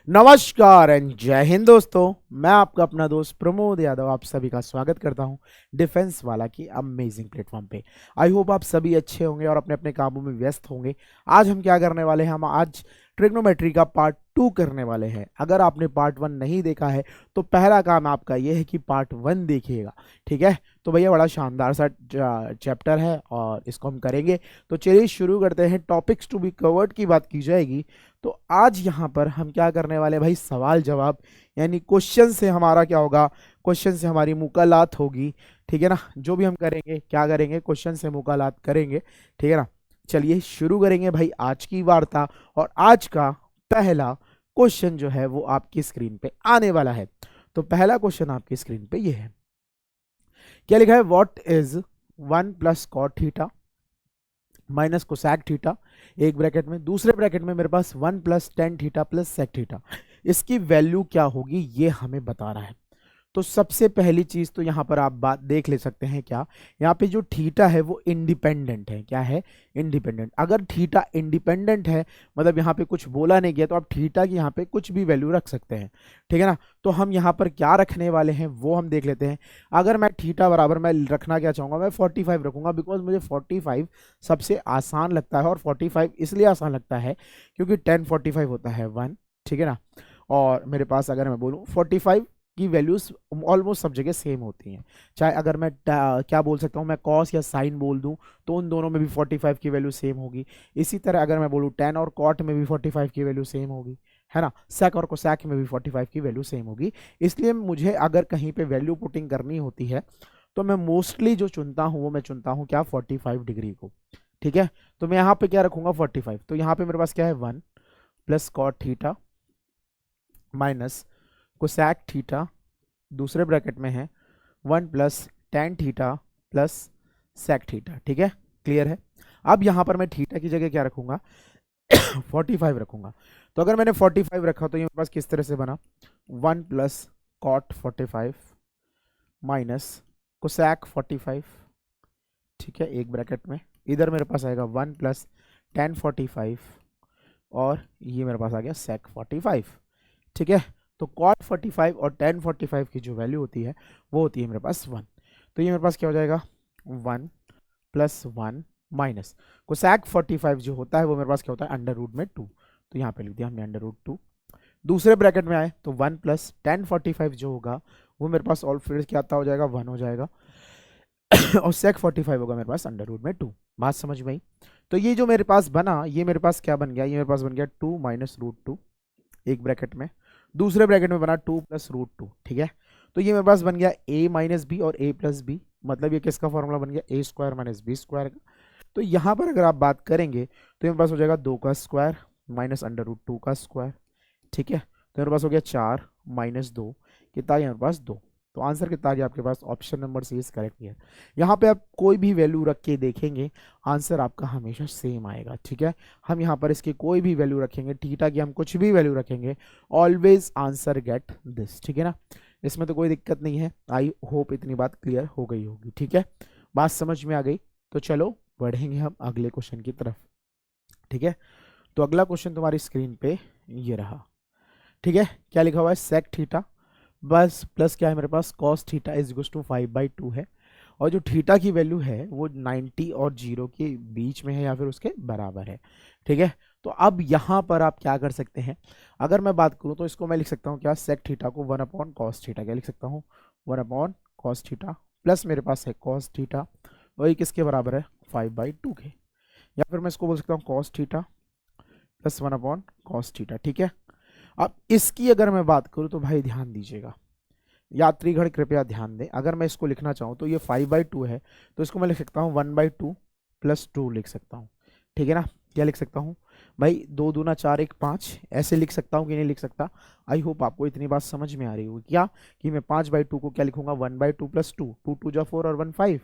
नमस्कार एंड जय हिंद दोस्तों। मैं आपका अपना दोस्त प्रमोद यादव आप सभी का स्वागत करता हूं डिफेंस वाला की अमेजिंग प्लेटफॉर्म पे। आई होप आप सभी अच्छे होंगे और अपने अपने कामों में व्यस्त होंगे। आज हम क्या करने वाले हैं, हम आज ट्रिग्नोमेट्री का पार्ट 2 करने वाले हैं। अगर आपने पार्ट 1 नहीं देखा है तो पहला काम आपका ये है कि पार्ट 1 देखिएगा, ठीक है। तो भैया बड़ा शानदार सा चैप्टर है और इसको हम करेंगे। तो चलिए शुरू करते हैं। टॉपिक्स टू बी कवर्ड की बात की जाएगी तो आज यहाँ पर हम क्या करने वाले हैं भाई, सवाल जवाब यानी क्वेश्चन से हमारा क्या होगा, क्वेश्चन से हमारी मुकालात होगी, ठीक है ना। जो भी हम करेंगे क्या करेंगे, क्वेश्चन से मुकालात करेंगे, ठीक है ना। चलिए शुरू करेंगे भाई आज की वार्ता। और आज का पहला क्वेश्चन जो है वो आपकी स्क्रीन पे आने वाला है। तो पहला क्वेश्चन आपकी स्क्रीन पे ये है, क्या लिखा है, what is 1 + cot theta minus cosec theta, एक ब्रैकेट में, दूसरे ब्रैकेट में मेरे पास 1 + tan theta plus sec theta. इसकी वैल्यू क्या होगी ये हमें बता रहा है। तो सबसे पहली चीज तो यहाँ पर आप बात देख ले सकते हैं, क्या यहाँ पे जो थीटा है वो इंडिपेंडेंट है। क्या है, इंडिपेंडेंट। अगर थीटा इंडिपेंडेंट है मतलब यहाँ पे कुछ बोला नहीं गया तो आप थीटा की यहाँ पे कुछ भी वैल्यू रख सकते हैं, ठीक है ना। तो हम यहाँ पर क्या रखने वाले हैं वो हम देख लेते हैं। अगर मैं थीटा बराबर मैं रखना क्या चाहूंगा, मैं 45 रखूंगा, बिकॉज मुझे 45 सबसे आसान लगता है। और 45 इसलिए आसान लगता है क्योंकि 10 45 होता है 1, ठीक है ना। और मेरे पास अगर मैं बोलूँ 45 की वैल्यूज ऑलमोस्ट सब जगह सेम होती हैं। चाहे अगर मैं क्या बोल सकता हूँ, मैं कॉस या साइन बोल दूं तो उन दोनों में भी 45 की वैल्यू सेम होगी। इसी तरह अगर मैं बोलूँ टेन और कॉट में भी 45 की वैल्यू सेम होगी, है ना। सेक और कोसैक में भी 45 की वैल्यू सेम होगी। इसलिए मुझे अगर कहीं पे वैल्यू पुटिंग करनी होती है तो मैं मोस्टली जो चुनता हूँ वो मैं चुनता हूँ क्या, 45 डिग्री को, ठीक है। तो मैं यहाँ पे क्या रखूंगा 45। तो यहाँ पे मेरे पास क्या है, 1 + cot theta minus cosec theta, दूसरे ब्रैकेट में है 1 + tan theta plus sec theta, ठीक है। क्लियर है। अब यहाँ पर मैं थीटा की जगह क्या रखूंगा 45 रखूंगा। तो अगर मैंने 45 रखा तो ये मेरे पास किस तरह से बना, 1 + cot 45 माइनस कोसैक 45, ठीक है, एक ब्रैकेट में। इधर मेरे पास आएगा 1 + tan 45 और ये मेरे पास आ गया सेक 45, ठीक है। तो cot 45 और tan 45 की जो वैल्यू होती है वो होती है मेरे पास 1। तो ये मेरे पास क्या हो जाएगा, 1 + 1 माइनस कोसैक 45 जो होता है वो मेरे पास क्या होता है, √2। तो यहाँ पे लिख दिया हमने √2। दूसरे ब्रैकेट में आए तो 1 + tan 45 जो होगा वो मेरे पास ऑल फिर क्या हो जाएगा, 1 हो जाएगा और सेक 45 होगा मेरे पास √2। बात समझ में आई। तो ये जो मेरे पास बना ये मेरे पास क्या बन गया, ये मेरे पास बन गया 2 - √2, एक ब्रैकेट में। दूसरे ब्रैकेट में बना 2 + √2, ठीक है। तो ये मेरे पास बन गया a - b और a + b, मतलब ये किसका फॉर्मूला बन गया, a² - b² का। तो यहाँ पर अगर आप बात करेंगे तो मेरे पास हो जाएगा 2 का स्क्वायर माइनस √2 का स्क्वायर, ठीक है। तो मेरे पास हो गया 4 - 2, कितना है मेरे पास 2। तो आंसर कितना आ गया आपके पास, option number C is correct है। यहाँ पे आप कोई भी वैल्यू रख के देखेंगे आंसर आपका हमेशा सेम आएगा, ठीक है। हम यहाँ पर इसकी कोई भी वैल्यू रखेंगे, थीटा की हम कुछ भी वैल्यू रखेंगे, ऑलवेज आंसर गेट दिस, ठीक है ना। इसमें तो कोई दिक्कत नहीं है। आई होप इतनी बात क्लियर हो गई होगी, ठीक है। बात समझ में आ गई। तो चलो बढ़ेंगे हम अगले क्वेश्चन की तरफ, ठीक है। तो अगला क्वेश्चन तुम्हारी स्क्रीन पे ये रहा, ठीक है। क्या लिखा हुआ है, सेक थीटा बस प्लस क्या है मेरे पास, cos theta is equal to 5/2 है। और जो थीटा की वैल्यू है वो 90 और 0 के बीच में है या फिर उसके बराबर है, ठीक है। तो अब यहाँ पर आप क्या कर सकते हैं, अगर मैं बात करूँ तो इसको मैं लिख सकता हूँ क्या, सेक थीटा को 1/cos थीटा, क्या लिख सकता हूँ 1/cos थीटा प्लस मेरे पास है कॉस थीटा, वही किसके बराबर है 5/2 के। या फिर मैं इसको बोल सकता हूँ cos theta plus 1/cos theta, ठीक है। अब इसकी अगर मैं बात करूँ तो भाई ध्यान दीजिएगा, यात्रीगण कृपया ध्यान दें। अगर मैं इसको लिखना चाहूँ तो ये 5/2 है तो इसको मैं लिख सकता हूँ 1/2 + 2 लिख सकता हूँ, ठीक है ना। क्या लिख सकता हूँ भाई, 2 दूना 4 1 5, ऐसे लिख सकता हूँ कि नहीं लिख सकता। आई होप आपको इतनी बात समझ में आ रही होगी क्या, कि मैं 5/2 को क्या लिखूंगा 1/2 + 2, 2 2 जा 4 और 1 5।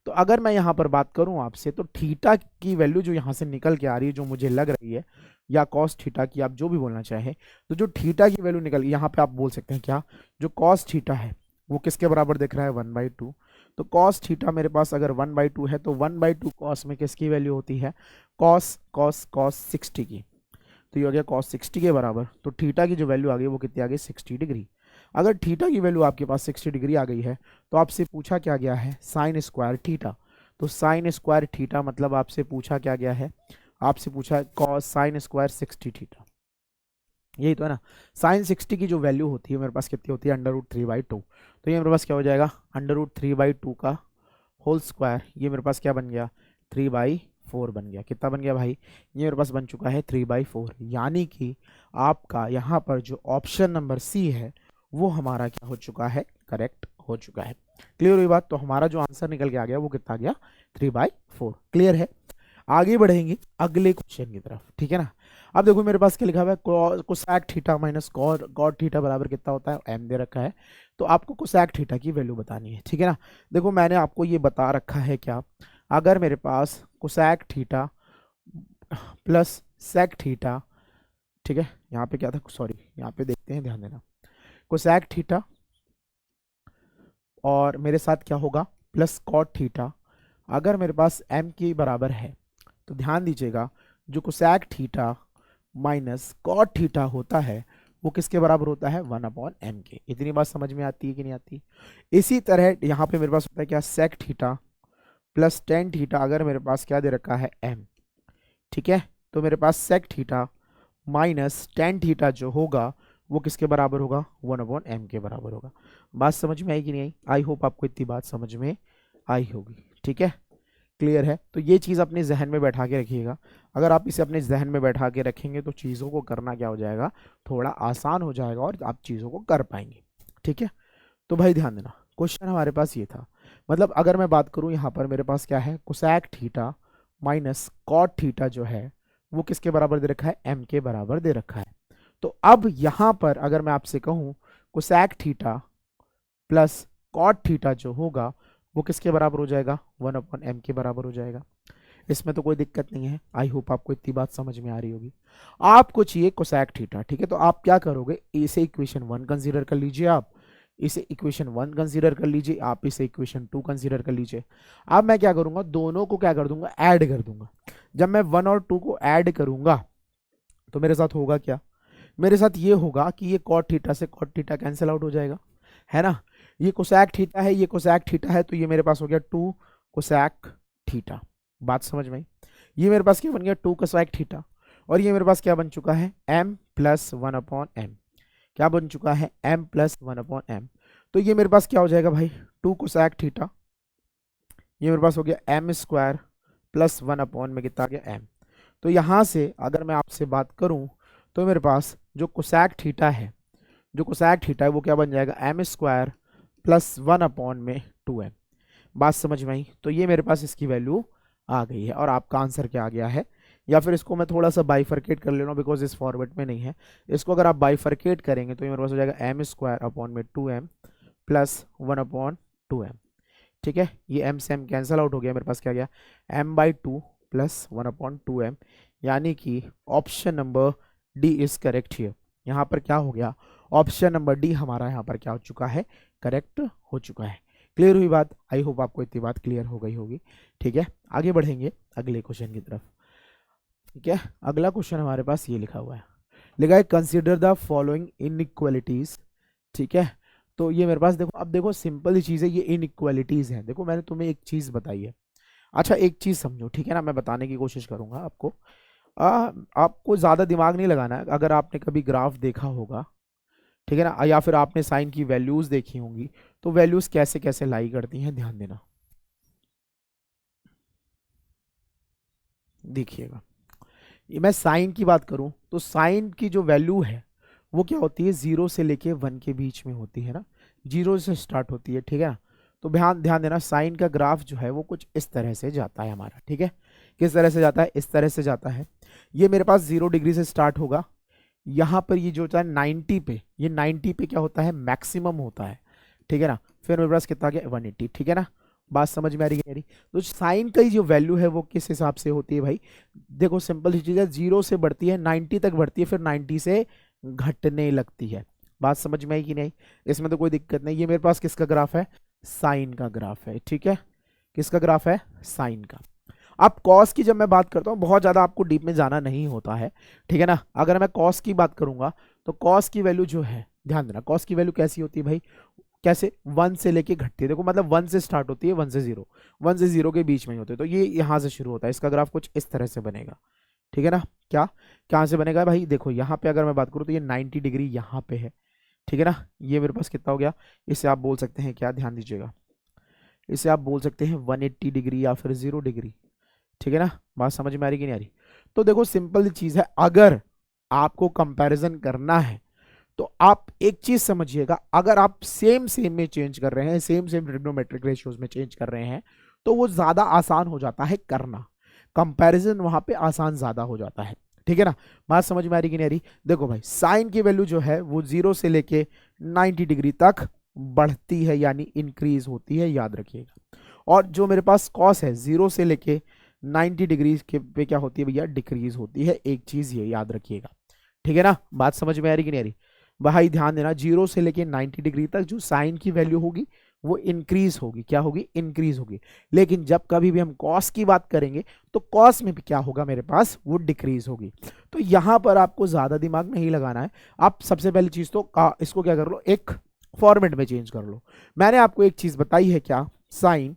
तो अगर मैं यहाँ पर बात करूँ आपसे तो थीटा की वैल्यू जो यहाँ से निकल के आ रही है, जो मुझे लग रही है, या कॉस थीटा की आप जो भी बोलना चाहें, तो जो थीटा की वैल्यू निकल यहाँ पे आप बोल सकते हैं क्या, जो कॉस थीटा है वो किसके बराबर दिख रहा है 1/2। तो कॉस थीटा मेरे पास अगर 1/2 है तो 1/2 कॉस में किसकी वैल्यू होती है, कॉस कॉस कॉस 60 की। तो ये हो गया cos 60 के बराबर। तो थीटा की जो वैल्यू आ गई वो कितनी आ गई 60 डिग्री। अगर थीटा की वैल्यू आपके पास 60 डिग्री आ गई है तो आपसे पूछा क्या गया है साइन स्क्वायर थीटा। तो साइन स्क्वायर थीटा मतलब आपसे पूछा क्या गया है, आपसे पूछा cos साइन स्क्वायर 60 थीटा, यही तो है ना। साइन 60 की जो वैल्यू होती है मेरे पास कितनी होती है √3/2। तो ये मेरे पास क्या हो जाएगा √3/2 का होल स्क्वायर, ये मेरे पास क्या बन गया 3/4 बन गया। कितना बन गया भाई, ये मेरे पास बन चुका है 3/4। यानी कि आपका यहाँ पर जो ऑप्शन नंबर सी है वो हमारा क्या हो चुका है, करेक्ट हो चुका है। क्लियर हुई बात। तो हमारा जो आंसर निकल के आ गया वो कितना आ गया 3/4। क्लियर है। आगे बढ़ेंगे अगले क्वेश्चन की तरफ, ठीक है ना। अब देखो मेरे पास क्या लिखा हुआ है cosec theta minus cot theta बराबर कितना होता है, एम दे रखा है। तो आपको कोसैक थीटा की वैल्यू बतानी है, ठीक है ना। देखो मैंने आपको ये बता रखा है क्या, अगर मेरे पास cosec theta plus sec theta, ठीक है, यहाँ पे क्या था, सॉरी यहाँ पे देखते हैं, ध्यान देना, कोसैक थीटा और मेरे साथ क्या होगा प्लस कॉट थीटा, अगर मेरे पास m के बराबर है तो ध्यान दीजिएगा जो cosec theta minus cot theta होता है वो किसके बराबर होता है 1/m के। इतनी बात समझ में आती है कि नहीं आती। इसी तरह यहाँ पे मेरे पास होता है क्या sec theta plus tan theta, अगर मेरे पास क्या दे रखा है m, ठीक है, तो मेरे पास sec theta minus tan theta जो होगा वो किसके बराबर होगा 1/m के बराबर होगा। बात समझ में आई कि नहीं आई, आई होप आपको इतनी बात समझ में आई होगी, ठीक है, क्लियर है। तो ये चीज़ अपने जहन में बैठा के रखिएगा। अगर आप इसे अपने जहन में बैठा के रखेंगे तो चीज़ों को करना क्या हो जाएगा, थोड़ा आसान हो जाएगा और आप चीज़ों को कर पाएंगे, ठीक है। तो भाई ध्यान देना, क्वेश्चन हमारे पास ये था, मतलब अगर मैं बात करूं यहाँ पर मेरे पास क्या है cosec theta minus cot theta जो है वो किसके बराबर दे रखा है, m के बराबर दे रखा है। तो अब यहाँ पर अगर मैं आपसे कहूँ cosec theta plus cot theta जो होगा वो किसके बराबर हो जाएगा 1/m के बराबर हो जाएगा। इसमें तो कोई दिक्कत नहीं है, आई होप आपको इतनी बात समझ में आ रही होगी। आपको चाहिए कोसैक थीटा, ठीक है, तो आप क्या करोगे, इसे इक्वेशन 1 कंसीडर कर लीजिए, आप इसे इक्वेशन 1 कंसीडर कर लीजिए, आप इसे इक्वेशन 2 कंसीडर कर लीजिए। अब मैं क्या करूंगा, दोनों को क्या कर दूंगा, ऐड कर दूंगा। जब मैं 1 और 2 को ऐड करूंगा तो मेरे साथ होगा क्या, मेरे साथ ये होगा कि ये कॉट थीटा से कॉट थीटा कैंसिल आउट हो जाएगा, है ना। ये कोसैक थीटा है, ये कोसैक थीटा है, तो ये मेरे पास हो गया 2 कोसैक थीटा। बात समझ में आई। ये मेरे पास क्या बन गया 2 कोसैक थीटा, और ये मेरे पास क्या बन चुका है m प्लस 1/m, क्या बन चुका है m प्लस 1/m। तो ये मेरे पास क्या हो जाएगा भाई 2 कोसैक थीटा, ये मेरे पास हो गया m स्क्वायर प्लस 1/, में कितना आ गया m। तो यहाँ से अगर मैं आपसे बात करूँ तो मेरे पास जो कोसैक थीटा है, जो कोसैक थीटा है वो क्या बन जाएगा m स्क्वायर प्लस 1/, में 2m। बात समझ में आई। तो ये मेरे पास इसकी वैल्यू आ गई है और आपका आंसर क्या आ गया है, या फिर इसको मैं थोड़ा सा बाइफरकेट कर ले रहा हूँ बिकॉज इस फॉर्मेट में नहीं है। इसको अगर आप बाइफरकेट करेंगे तो ये मेरे पास हो जाएगा m स्क्वायर अपॉन में 2m प्लस 1/2m, ठीक है। ये m से m कैंसल आउट हो गया, मेरे पास क्या गया m/2 प्लस 1/2m, यानी कि option number D is correct here. यहाँ पर क्या हो गया, ऑप्शन नंबर डी हमारा यहाँ पर क्या हो चुका है, करेक्ट हो चुका है। क्लियर हुई बात, आई होप आपको इतनी बात क्लियर हो गई होगी, ठीक है। आगे बढ़ेंगे अगले क्वेश्चन की तरफ, ठीक है। अगला क्वेश्चन हमारे पास ये लिखा हुआ है, लिखा है कंसीडर द फॉलोइंग इनइक्वालिटीज, ठीक है। तो ये मेरे पास देखो, अब देखो सिंपल ही चीज़ है, ये इनइक्वालिटीज है। देखो मैंने तुम्हें एक चीज़ बताई है, अच्छा एक चीज़ समझो, ठीक है ना, मैं बताने की कोशिश करूंगा आपको। आपको ज़्यादा दिमाग नहीं लगाना है। अगर आपने कभी ग्राफ देखा होगा, ठीक है ना, या फिर आपने साइन की वैल्यूज़ देखी होंगी, तो वैल्यूज़ कैसे कैसे लाई करती हैं, ध्यान देना। देखिएगा, ये मैं साइन की बात करूं तो साइन की जो वैल्यू है वो क्या होती है 0 से लेके 1 के बीच में होती है ना, 0 से स्टार्ट होती है, ठीक है। तो ध्यान ध्यान देना, साइन का ग्राफ जो है वो कुछ इस तरह से जाता है हमारा, ठीक है। किस तरह से जाता है, इस तरह से जाता है। ये मेरे पास 0 डिग्री से स्टार्ट होगा, यहाँ पर ये जो होता है 90 पे, ये 90 पे क्या होता है मैक्सिमम होता है, ठीक है ना। फिर मेरे पास कितना गया 180, ठीक है ना। बात समझ में आ रही है मेरी। तो साइन का जो वैल्यू है वो किस हिसाब से होती है भाई, देखो सिंपल सी चीज़ है, 0 से बढ़ती है 90 तक बढ़ती है, फिर 90 से घटने लगती है। बात समझ में आई कि नहीं, इसमें तो कोई दिक्कत नहीं। ये मेरे पास किसका ग्राफ है, साइन का ग्राफ है, ठीक है। किसका ग्राफ है, साइन का। अब कॉस की जब मैं बात करता हूँ, बहुत ज़्यादा आपको डीप में जाना नहीं होता है, ठीक है ना। अगर मैं कॉस की बात करूंगा तो कॉस की वैल्यू जो है, ध्यान देना, कॉस की वैल्यू कैसी होती है भाई, कैसे, 1 से लेके घटती है। देखो मतलब 1 से स्टार्ट होती है, 1 से 0, 1 से 0 के बीच में ही होते हैं। तो ये यहाँ से शुरू होता है, इसका ग्राफ कुछ इस तरह से बनेगा, ठीक है ना। क्या कहाँ से बनेगा भाई, देखो यहाँ पे अगर मैं बात करूँ तो ये 90 डिग्री यहाँ पे है, ठीक है ना। ये मेरे पास कितना हो गया, इसे आप बोल सकते हैं क्या, ध्यान दीजिएगा, इसे आप बोल सकते हैं 180 डिग्री या फिर 0 डिग्री, ठीक है ना। बात समझ में आ रही कि नहीं आ रही। तो देखो सिंपल चीज है, अगर आपको कंपैरिजन करना है तो आप एक चीज समझिएगा, अगर आप सेम सेम में चेंज कर रहे हैं, सेम सेम ट्रिग्नोमेट्रिक रेशियोज में चेंज कर रहे हैं, तो वो ज्यादा आसान हो जाता है करना, कंपैरिजन वहां पे आसान ज्यादा हो जाता है, ठीक है ना। बात समझ में आ रही कि नहीं आ रही। देखो भाई साइन की वैल्यू जो है वो 0 से लेके 90 डिग्री तक बढ़ती है, यानी इंक्रीज होती है, याद रखिएगा। और जो मेरे पास कॉस है 0 से लेके 90 डिग्री के पे क्या होती है भैया, डिक्रीज होती है, एक चीज ये याद रखिएगा, ठीक है ना। बात समझ में आ रही कि नहीं आ रही। भाई ध्यान देना, 0 से लेके 90 डिग्री तक जो साइन की वैल्यू होगी वो इंक्रीज होगी, क्या होगी, इंक्रीज होगी। लेकिन जब कभी भी हम कॉस की बात करेंगे तो कॉस में भी क्या होगा मेरे पास, वो डिक्रीज होगी। तो यहां पर आपको ज्यादा दिमाग नहीं लगाना है, आप सबसे पहली चीज तो इसको क्या कर लो, एक फॉर्मेट में चेंज कर लो। मैंने आपको एक चीज बताई है क्या, साइन,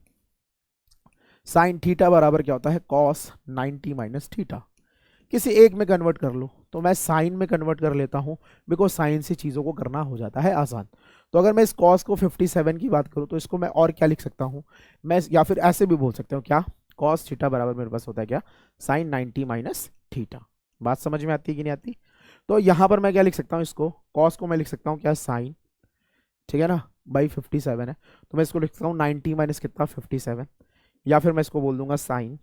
साइन थीटा बराबर क्या होता है, कॉस 90 माइनस थीटा। किसी एक में कन्वर्ट कर लो, तो मैं साइन में कन्वर्ट कर लेता हूं, बिकॉज साइन से चीज़ों को करना हो जाता है आसान। तो अगर मैं इस कॉस को 57 की बात करूं तो इसको मैं और क्या लिख सकता हूं, मैं या फिर ऐसे भी बोल सकता हूं क्या, कॉस थीटा बराबर मेरे पास होता है क्या, साइन 90 माइनस थीटा। बात समझ में आती है कि नहीं आती। तो यहां पर मैं क्या लिख सकता हूं, इसको कॉस को मैं लिख सकता हूं क्या, साइन, ठीक है ना, बाई 57 है, तो मैं इसको लिख सकता हूँ 90 माइनस कितना, 57, या फिर मैं इसको बोल दूंगा साइन,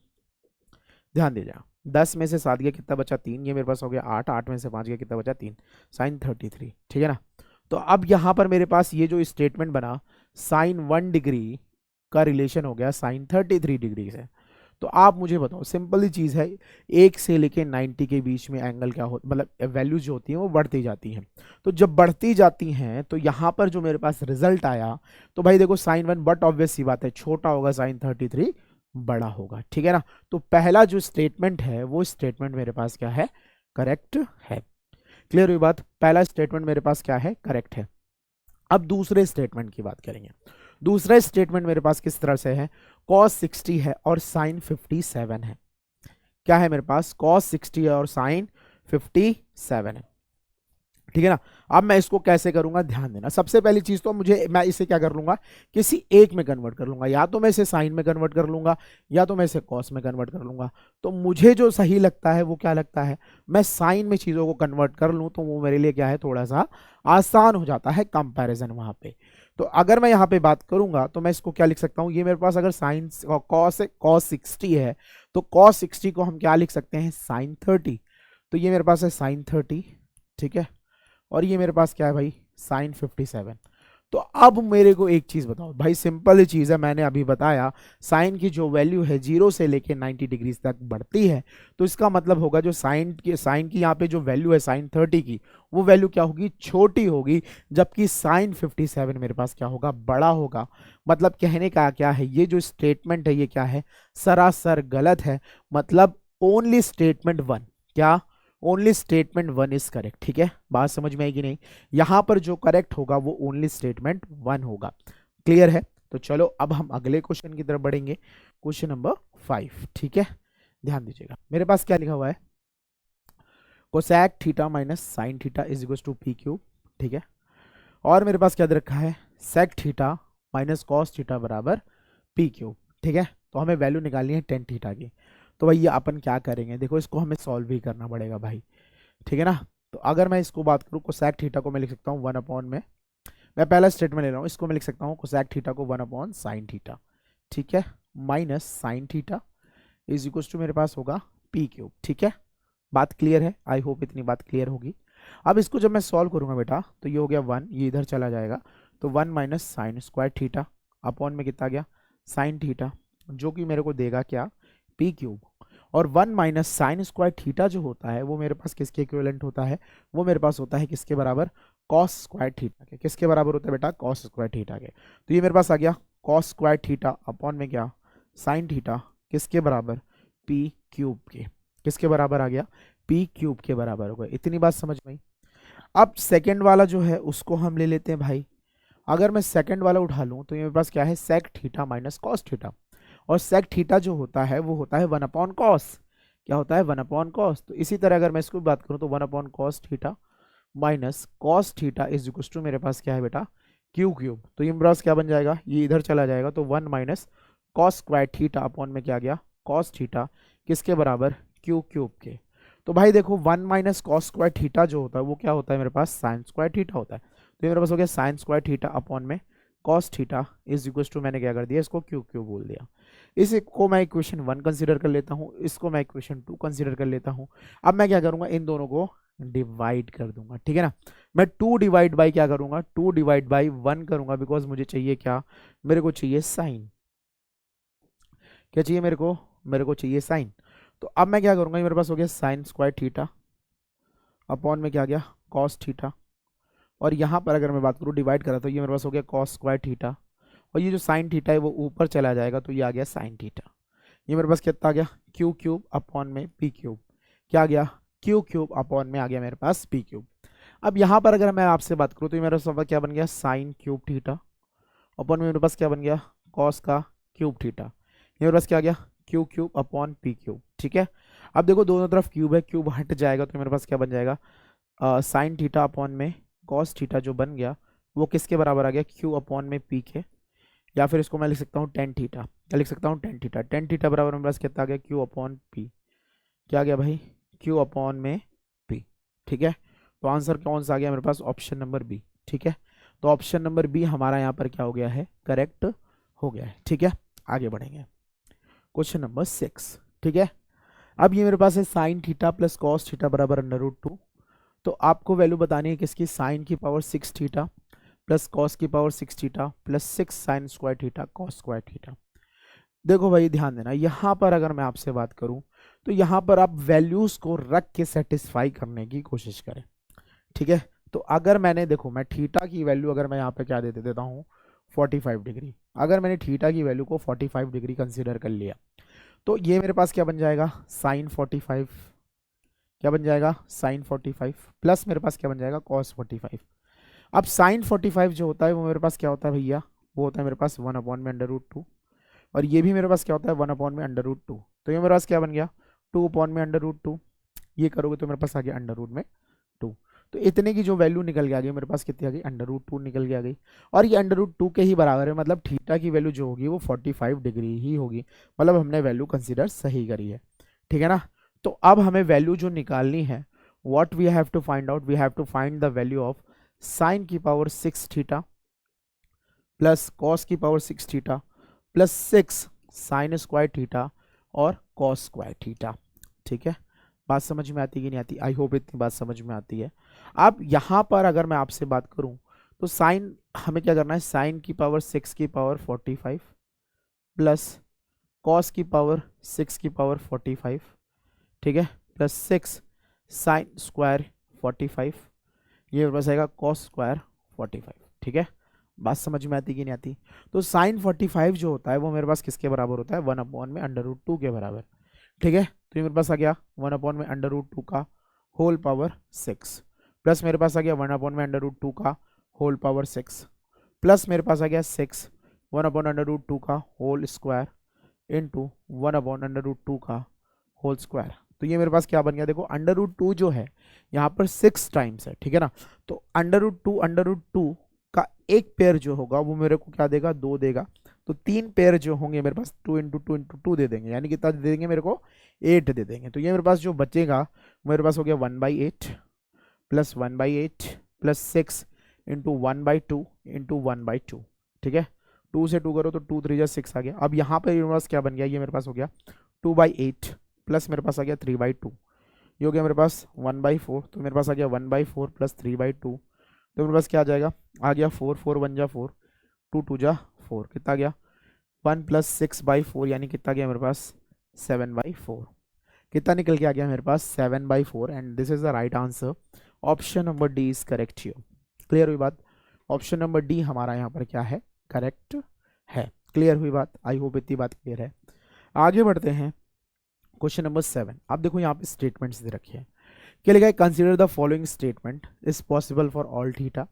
ध्यान दीजिएगा, 10 में से 7 गया कितना बचा, 3, ये मेरे पास हो गया 8, 8 में से 5 गया कितना बचा, 3, साइन 33, ठीक है ना। तो अब यहाँ पर मेरे पास ये जो स्टेटमेंट बना, साइन 1 डिग्री का रिलेशन हो गया साइन 33 डिग्री से। तो आप मुझे बताओ, सिंपल ही चीज़ है, 1 से लेके 90 के बीच में एंगल क्या हो, मतलब वैल्यूज जो होती हैं वो बढ़ती जाती हैं। तो जब बढ़ती जाती हैं तो यहाँ पर जो मेरे पास रिजल्ट आया, तो भाई देखो साइन 1, बट ऑब्वियस सी बात है छोटा होगा, साइन 33 बड़ा होगा, ठीक है ना। तो पहला जो स्टेटमेंट है वो स्टेटमेंट मेरे पास क्या है, करेक्ट है। क्लियर हुई बात, पहला स्टेटमेंट मेरे पास क्या है, करेक्ट है। अब दूसरे स्टेटमेंट की बात करेंगे। दूसरा स्टेटमेंट मेरे पास किस तरह से है, cos 60 है और sin 57 है। क्या है मेरे पास, cos 60 है और sin 57 है, ठीक है ना। अब मैं इसको कैसे करूंगा, ध्यान देना, सबसे पहली चीज तो मैं इसे क्या कर लूंगा, किसी एक में कन्वर्ट कर लूंगा, या तो मैं इसे साइन में कन्वर्ट कर लूंगा या तो मैं इसे कॉस में कन्वर्ट कर लूंगा। तो मुझे जो सही लगता है वो क्या लगता है, मैं साइन में चीजों को कन्वर्ट कर लूं तो वो मेरे लिए क्या है, थोड़ा सा आसान हो जाता है कंपैरिजन वहां पे। तो अगर मैं यहाँ पे बात करूंगा तो मैं इसको क्या लिख सकता हूँ, ये मेरे पास अगर साइन कॉस 60 है तो कॉस 60 को हम क्या लिख सकते हैं, साइन 30। तो ये मेरे पास है साइन 30, ठीक है, और ये मेरे पास क्या है भाई, साइन 57। तो अब मेरे को एक चीज बताओ भाई, सिंपल चीज है, मैंने अभी बताया साइन की जो वैल्यू है 0 से लेके 90 डिग्री तक बढ़ती है, तो इसका मतलब होगा जो साइन की यहाँ पे जो वैल्यू है साइन 30 की, वो वैल्यू क्या होगी, छोटी होगी, जबकि साइन 57 मेरे पास क्या होगा, बड़ा होगा। मतलब कहने का क्या है, ये जो स्टेटमेंट है ये क्या है, सरासर गलत है। मतलब ओनली स्टेटमेंट वन, क्या, only statement one is correct, ठीक है। बात समझ में आएगी नहीं, यहां पर जो करेक्ट होगा वो ओनली स्टेटमेंट वन होगा। क्लियर है। तो चलो अब हम अगले क्वेश्चन की तरफ बढ़ेंगे, क्वेश्चन नंबर 5, ठीक है। ध्यान दीजिएगा, मेरे पास क्या लिखा हुआ है, cosec theta minus sine theta is equal to p cube, ठीक है। और मेरे पास क्या दे रखा है, sec theta minus cos theta बराबर पी क्यूब, ठीक है। तो हमें वैल्यू निकालनी है टेन थीटा की। तो भाई ये अपन क्या करेंगे, देखो इसको हमें सॉल्व भी करना पड़ेगा भाई, ठीक है ना। तो अगर मैं इसको बात करूँ, कोसैक थीटा को मैं लिख सकता हूँ 1 अपॉन में, मैं पहला स्टेटमेंट ले रहा हूँ, इसको मैं लिख सकता हूँ कोसैक थीटा को 1 अपॉन साइन थीटा, ठीक है, minus sine theta is equal to मेरे पास होगा पी क्यूब, ठीक है। बात क्लियर है, आई होप इतनी बात क्लियर होगी। अब इसको जब मैं सॉल्व करूंगा बेटा, तो ये हो गया 1, ये इधर चला जाएगा, तो 1 minus sign square theta upon में कितना गया, साइन थीटा, जो कि मेरे को देगा क्या, पी क्यूब। और 1 माइनस साइन स्क्वायर थीटा जो होता है वो मेरे पास किसके इक्विवेलेंट होता है, वो मेरे पास होता है किसके बराबर, कॉस स्क्वायर थीटा के। किसके बराबर होता है बेटा, कॉस स्क्वायर थीटा के। तो ये मेरे पास आ गया कॉस स्क्वायर थीटा अपॉन में क्या, साइन थीटा, किसके बराबर, पी क्यूब के, किसके बराबर आ गया, पी क्यूब के बराबर हो गया। इतनी बात समझ में आई। अब सेकंड वाला जो है उसको हम ले लेते हैं भाई। अगर मैं सेकंड वाला उठा लूं तो ये मेरे पास क्या है, sec theta minus cos theta, और सेक थीटा जो होता है वो होता है 1/cos, क्या होता है 1/cos। तो इसी तरह अगर मैं इसको बात करूं तो 1/cos theta minus cos theta is equal to मेरे पास क्या है बेटा, क्यू क्यूब। तो ये मेरे पास क्या बन जाएगा, ये इधर चला जाएगा तो 1 minus cos square theta upon में क्या गया, कॉस थीटा, किसके बराबर, क्यू क्यूब के। तो भाई देखो 1 माइनस कॉस स्क्वायर थीटा जो होता है वो क्या होता है मेरे पास, साइन स्क्वायर थीटा होता है। तो ये मेरे पास हो गया साइन स्क्वायर थीटा अपॉन में cos theta is equal to, मैंने क्या कर दिया, इसको क्यू क्यू बोल दिया। इसको मैं इक्वेशन 1 कंसीडर कर लेता हूँ, इसको मैं इक्वेशन 2 कंसीडर कर लेता हूँ। अब मैं क्या करूंगा, इन दोनों को डिवाइड कर दूंगा, ठीक है ना। मैं 2 डिवाइड बाई क्या करूंगा, 2 डिवाइड बाई 1 करूंगा, बिकॉज मुझे चाहिए क्या, मेरे को चाहिए साइन। क्या चाहिए मेरे को चाहिए साइन। तो अब मैं क्या करूंगा, मेरे पास हो गया साइन स्क्वायर थीटा अपॉन में क्या गया, कॉस थीटा, और यहाँ पर अगर मैं बात करूँ डिवाइड करा तो ये मेरे पास हो गया कॉस स्क्वायर थीटा, और ये जो साइन थीटा है वो ऊपर चला जाएगा तो ये आ गया साइन थीटा। ये मेरे पास कितना आ गया, क्यू क्यूब अपॉन में पी क्यूब, क्या आ गया, क्यू क्यूब अपॉन में आ गया मेरे पास पी क्यूब। अब यहाँ पर अगर मैं आपसे बात करूँ तो ये मेरे पास क्या बन गया, साइन क्यूब थीटा अपॉन में मेरे पास क्या बन गया, कॉस का क्यूब थीटा। ये मेरे पास क्या आ गया, Q cube upon P cube, ठीक है। अब देखो दोनों तरफ क्यूब है, क्यूब हट जाएगा तो मेरे पास क्या बन जाएगा, साइन थीटा अपॉन में कॉस थीटा जो बन गया वो किसके बराबर आ गया, क्यू अपॉन में पी के, या फिर इसको मैं लिख सकता हूँ टेन थीटा, क्या लिख सकता हूँ, टेन थीटा। टेन थीटा बराबर मेरे पास कितना आ गया, क्यू अपॉन पी, क्या आ गया भाई, क्यू अपॉन में पी, ठीक है। तो आंसर कौन सा आ गया मेरे पास, ऑप्शन नंबर बी, ठीक है। तो ऑप्शन नंबर बी हमारा यहाँ पर क्या हो गया है, करेक्ट हो गया है, ठीक है। आगे बढ़ेंगे, क्वेश्चन नंबर 6, ठीक है। अब ये मेरे पास है sine theta plus cos theta बराबर √2। तो आपको वैल्यू बतानी है किसकी, साइन की पावर 6 थीटा प्लस कॉस की power 6 theta plus 6 sine square theta cos square theta. देखो भाई ध्यान देना, यहाँ पर अगर मैं आपसे बात करूँ तो यहाँ पर आप वैल्यूज को रख के सेटिस्फाई करने की कोशिश करें, ठीक है। तो अगर मैंने देखो, मैं थीटा की वैल्यू अगर मैं यहाँ पे क्या दे देता हूँ 45 डिग्री, अगर मैंने थीटा की वैल्यू को 45 डिग्री कंसीडर कर लिया तो ये मेरे पास क्या बन जाएगा, साइन 45, क्या बन जाएगा, साइन 45 प्लस मेरे पास क्या बन जाएगा, कॉस 45। अब साइन 45 जो होता है वो मेरे पास क्या होता है भैया, वो होता है मेरे पास 1 में √2, और ये भी मेरे पास क्या होता है 1 में √2। तो ये मेरे पास क्या बन गया, 2 में √2, ये करोगे तो मेरे पास आ गया √2। तो इतने की जो वैल्यू निकल के आ गई मेरे पास कितनी आ गई, √2 निकल के आ गई, और ये √2 के ही बराबर है, मतलब थीटा की वैल्यू जो होगी वो 45 डिग्री ही होगी, मतलब हमने वैल्यू कंसिडर सही करी है, ठीक है ना। तो अब हमें वैल्यू जो निकालनी है, what we have to find out, we have to find the value of sine की पावर 6 थीटा प्लस कॉस की power 6 theta plus 6 sine square theta और कॉस स्क्वायर थीटा, ठीक है। बात समझ में आती है कि नहीं आती, आई होप इतनी बात समझ में आती है। अब यहाँ पर अगर मैं आपसे बात करूँ तो साइन हमें क्या करना है, साइन की पावर 6 की पावर 45 प्लस कॉस की पावर 6 की पावर 45, ठीक है, प्लस 6 साइन स्क्वायर 45, ये मेरे पास आएगा कॉस स्क्वायर 45, ठीक है। बात समझ में आती कि नहीं आती। तो साइन 45 जो होता है वो मेरे पास किसके बराबर होता है, 1 में √2 के बराबर, ठीक है। तो ये मेरे पास आ गया 1 में √2 का होल पावर 6 प्लस मेरे पास आ गया 1 में √2 का होल पावर 6 प्लस मेरे पास आ गया 6 1/√2 का होल स्क्वायर इंटू 1/√2 का होल स्क्वायर। तो ये मेरे पास क्या बन गया, देखो √2 जो है यहाँ पर 6 टाइम्स है, ठीक है ना। तो √2 का एक पेयर जो होगा वो मेरे को क्या देगा, 2 देगा। तो 3 पेयर जो होंगे मेरे पास 2 × 2 × 2 दे देंगे, यानी कितना दे देंगे मेरे को, 8 दे देंगे। तो ये मेरे पास जो बचेगा मेरे पास हो गया 1/8 प्लस 1/8 प्लस 6 इंटू 1/2 इंटू 1/2, ठीक है। 2 से 2 करो तो 2 3 6 आ गया। अब यहाँ पर मेरे पास क्या बन गया, ये मेरे पास हो गया 2/8 प्लस मेरे पास आ गया 3/2, ये हो गया मेरे पास 1/4। तो मेरे पास आ गया 1/4 प्लस 3/2, तो मेरे पास क्या आ जाएगा, आ गया 4 4 1 जा 4, 2 2 जा 4, कितना गया 1 प्लस 6/4, यानी कितना गया मेरे पास 7/4, कितना निकल के आ गया मेरे पास 7/4, and this is the right answer. Option number D is correct here. Clear हुई बात, ऑप्शन नंबर डी हमारा यहाँ पर क्या है, करेक्ट है। क्लियर हुई बात, आई होप इतनी बात क्लियर है। आगे बढ़ते हैं क्वेश्चन नंबर 7, आप देखो यहाँ पे स्टेटमेंट्स दे रखे हैं। क्या लिखा है? Consider the following statement is possible for all theta.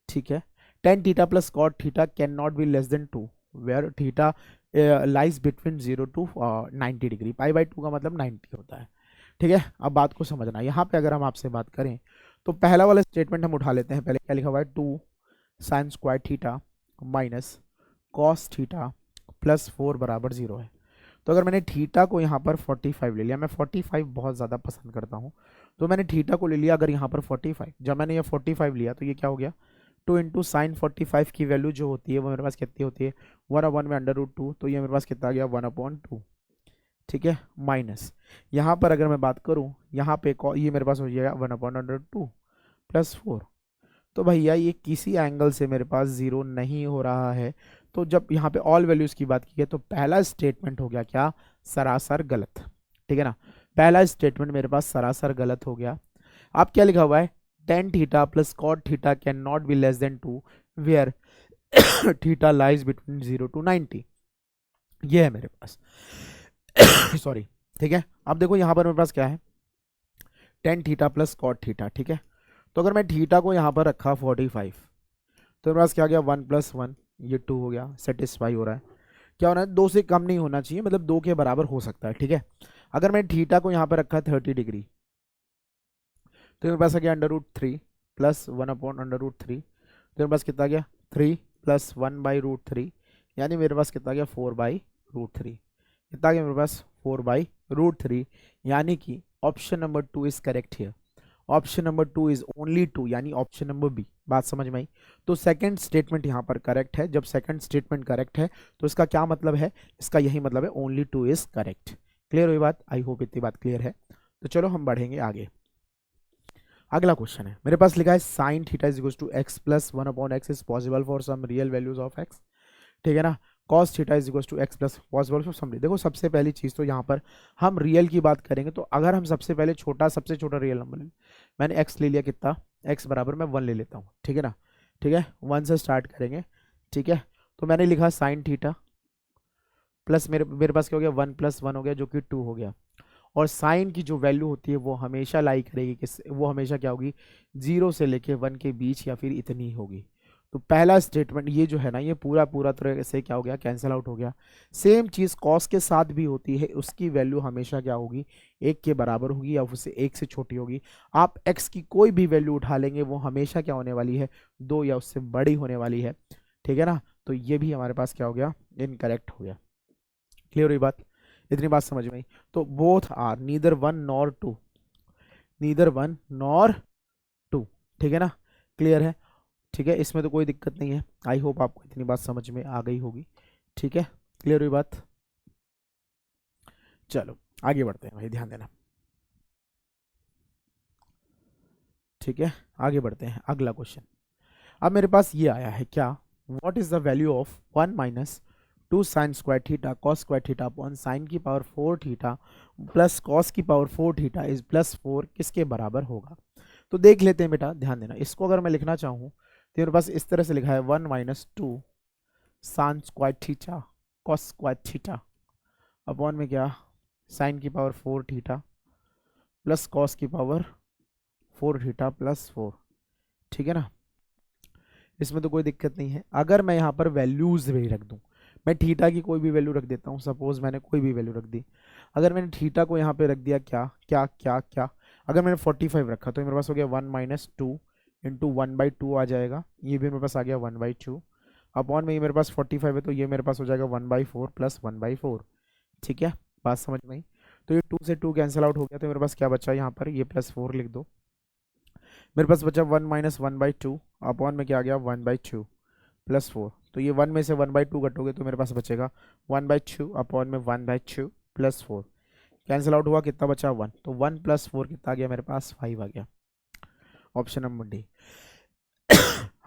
ठीक है, tan theta plus cot theta can not be less than 2 where theta lies between 0 to 90 degree. Pi by 2 का मतलब 90 होता है। ठीक है, अब बात को समझना। यहाँ पे अगर हम आपसे बात करें तो पहला वाला स्टेटमेंट हम उठा लेते हैं। पहले क्या लिखा हुआ है? 2 sign square theta minus cos theta plus 4 बराबर 0 है। तो अगर मैंने थीटा को यहाँ पर 45 ले लिया, मैं 45 बहुत ज़्यादा पसंद करता हूँ, तो मैंने थीटा को ले लिया अगर यहाँ पर 45, जब मैंने ये 45 लिया तो ये क्या हो गया? 2 इंटू साइन 45 की वैल्यू जो होती है वो मेरे पास कितनी होती है? 1/1 में √2, तो ये मेरे पास कितना आ गया? 1/2। ठीक है, माइनस यहाँ पर अगर मैं बात करूँ, यहाँ पे ये मेरे पास हो जाएगा 1/√2 प्लस 4। तो भैया ये किसी एंगल से मेरे पास जीरो नहीं हो रहा है। तो जब यहाँ पे ऑल वैल्यूज की बात की है तो पहला स्टेटमेंट हो गया क्या? सरासर गलत। ठीक है ना, पहला स्टेटमेंट मेरे पास सरासर गलत हो गया। अब क्या लिखा हुआ है? Tan theta plus cot theta can not be less than 2 where theta lies between 0 to 90। ये है मेरे पास सॉरी। ठीक है, अब देखो यहाँ पर मेरे पास क्या है? Tan theta plus cot theta. ठीक है, तो अगर मैं थीटा को यहाँ पर रखा 45, तो मेरे पास क्या गया? 1+1, ये 2 हो गया, सेटिस्फाई हो रहा है। क्या होना है? 2 से कम नहीं होना चाहिए, मतलब 2 के बराबर हो सकता है। ठीक है, अगर मैं थीटा को यहाँ पर रखा 30 डिग्री, तो मेरे पास आ गया √3 प्लस 1/√3। तो मेरे पास कितना गया? 3 प्लस 1/√3, यानी मेरे पास कितना गया? 4/√3। कितना गया मेरे पास? 4/√3, यानी कि option number 2 is correct here. Option number 2 is only 2, यानी ऑप्शन नंबर बी। बात समझ में आई? तो सेकंड स्टेटमेंट यहाँ पर करेक्ट है। जब सेकंड स्टेटमेंट करेक्ट है तो इसका क्या मतलब है? इसका यही मतलब है ओनली 2 इज करेक्ट। क्लियर हुई बात? आई होप इतनी बात क्लियर है। तो चलो हम बढ़ेंगे आगे। अगला क्वेश्चन है मेरे पास, लिखा है sine theta is equal to x plus 1/x is possible for some real values of x। ठीक है ना, cos theta is equal to x plus possible for some. देखो सबसे पहली चीज तो यहाँ पर हम रियल की बात करेंगे, तो अगर हम सबसे पहले सबसे छोटा रियल नंबर ले, मैंने x ले लिया, कितना? x बराबर मैं 1 ले लेता हूँ। ठीक है ना, ठीक है, 1 से स्टार्ट करेंगे। ठीक है, तो मैंने लिखा साइन थीटा प्लस मेरे पास क्या हो गया? 1+1 हो गया, जो कि 2 हो गया। और साइन की जो वैल्यू होती है वो हमेशा लाई करेगी कि वो हमेशा क्या होगी? 0 से लेके 1 के बीच, या फिर इतनी होगी। तो पहला स्टेटमेंट ये जो है ना, ये पूरा पूरा तरह से क्या हो गया? कैंसिल आउट हो गया। सेम चीज़ कॉस के साथ भी होती है, उसकी वैल्यू हमेशा क्या होगी? 1 के बराबर होगी, या उससे 1 से छोटी होगी। आप x की कोई भी वैल्यू उठा लेंगे वो हमेशा क्या होने वाली है? 2 या उससे बड़ी होने वाली है। ठीक है ना, तो ये भी हमारे पास क्या हो गया? इनकरेक्ट हो गया। क्लियर हुई बात? इतनी बात समझ में आई? तो both are neither 1 nor 2, neither 1 nor 2। ठीक है ना, क्लियर है? ठीक है, इसमें तो कोई दिक्कत नहीं है। आई होप आपको इतनी बात समझ में आ गई होगी। ठीक है, क्लियर हुई बात? चलो आगे बढ़ते हैं भाई, ध्यान देना। ठीक है, आगे बढ़ते हैं। अगला क्वेश्चन अब मेरे पास ये आया है, क्या? What is the value of 1 minus 2 sign square theta cos square theta upon sine की पावर 4 थीटा प्लस कॉस की पावर 4 थीटा इज प्लस 4 किसके बराबर होगा? तो देख लेते हैं बेटा, ध्यान देना। इसको अगर मैं लिखना चाहूँ तो मेरे पास इस तरह से लिखा है 1 minus 2 sign square theta cos square theta upon में क्या? साइन की पावर 4 थीटा प्लस कॉस की पावर 4 थीटा प्लस 4। ठीक है ना, इसमें तो कोई दिक्कत नहीं है। अगर मैं यहाँ पर वैल्यूज भी रख दूँ, मैं थीटा की कोई भी वैल्यू रख देता हूँ, सपोज मैंने कोई भी वैल्यू रख दी। अगर मैंने थीटा को यहाँ पे रख दिया, क्या क्या क्या क्या, अगर मैंने 45 रखा तो मेरे पास हो गया 1 माइनस 2 इंटू 1/2 आ जाएगा। ये भी मेरे पास आ गया 1/2 अपॉन में, ये मेरे पास 45 है तो ये मेरे पास हो जाएगा 1/4 प्लस 1/4। ठीक है, बात समझ में आई? तो ये 2 से 2 कैंसिल आउट हो गया, तो मेरे पास क्या बचा यहाँ पर? ये +4 लिख दो। मेरे पास बचा 1 माइनस 1/2 अपॉन में क्या आ गया? 1/2 प्लस 4। तो ये 1 में से 1/2 घटोगे तो मेरे पास बचेगा 1/2 अपॉन में 1/2 प्लस 4। कैंसिल आउट हुआ, कितना बचा? 1। तो 1 प्लस 4 कितना आ गया मेरे पास? 5 आ गया। Option number D.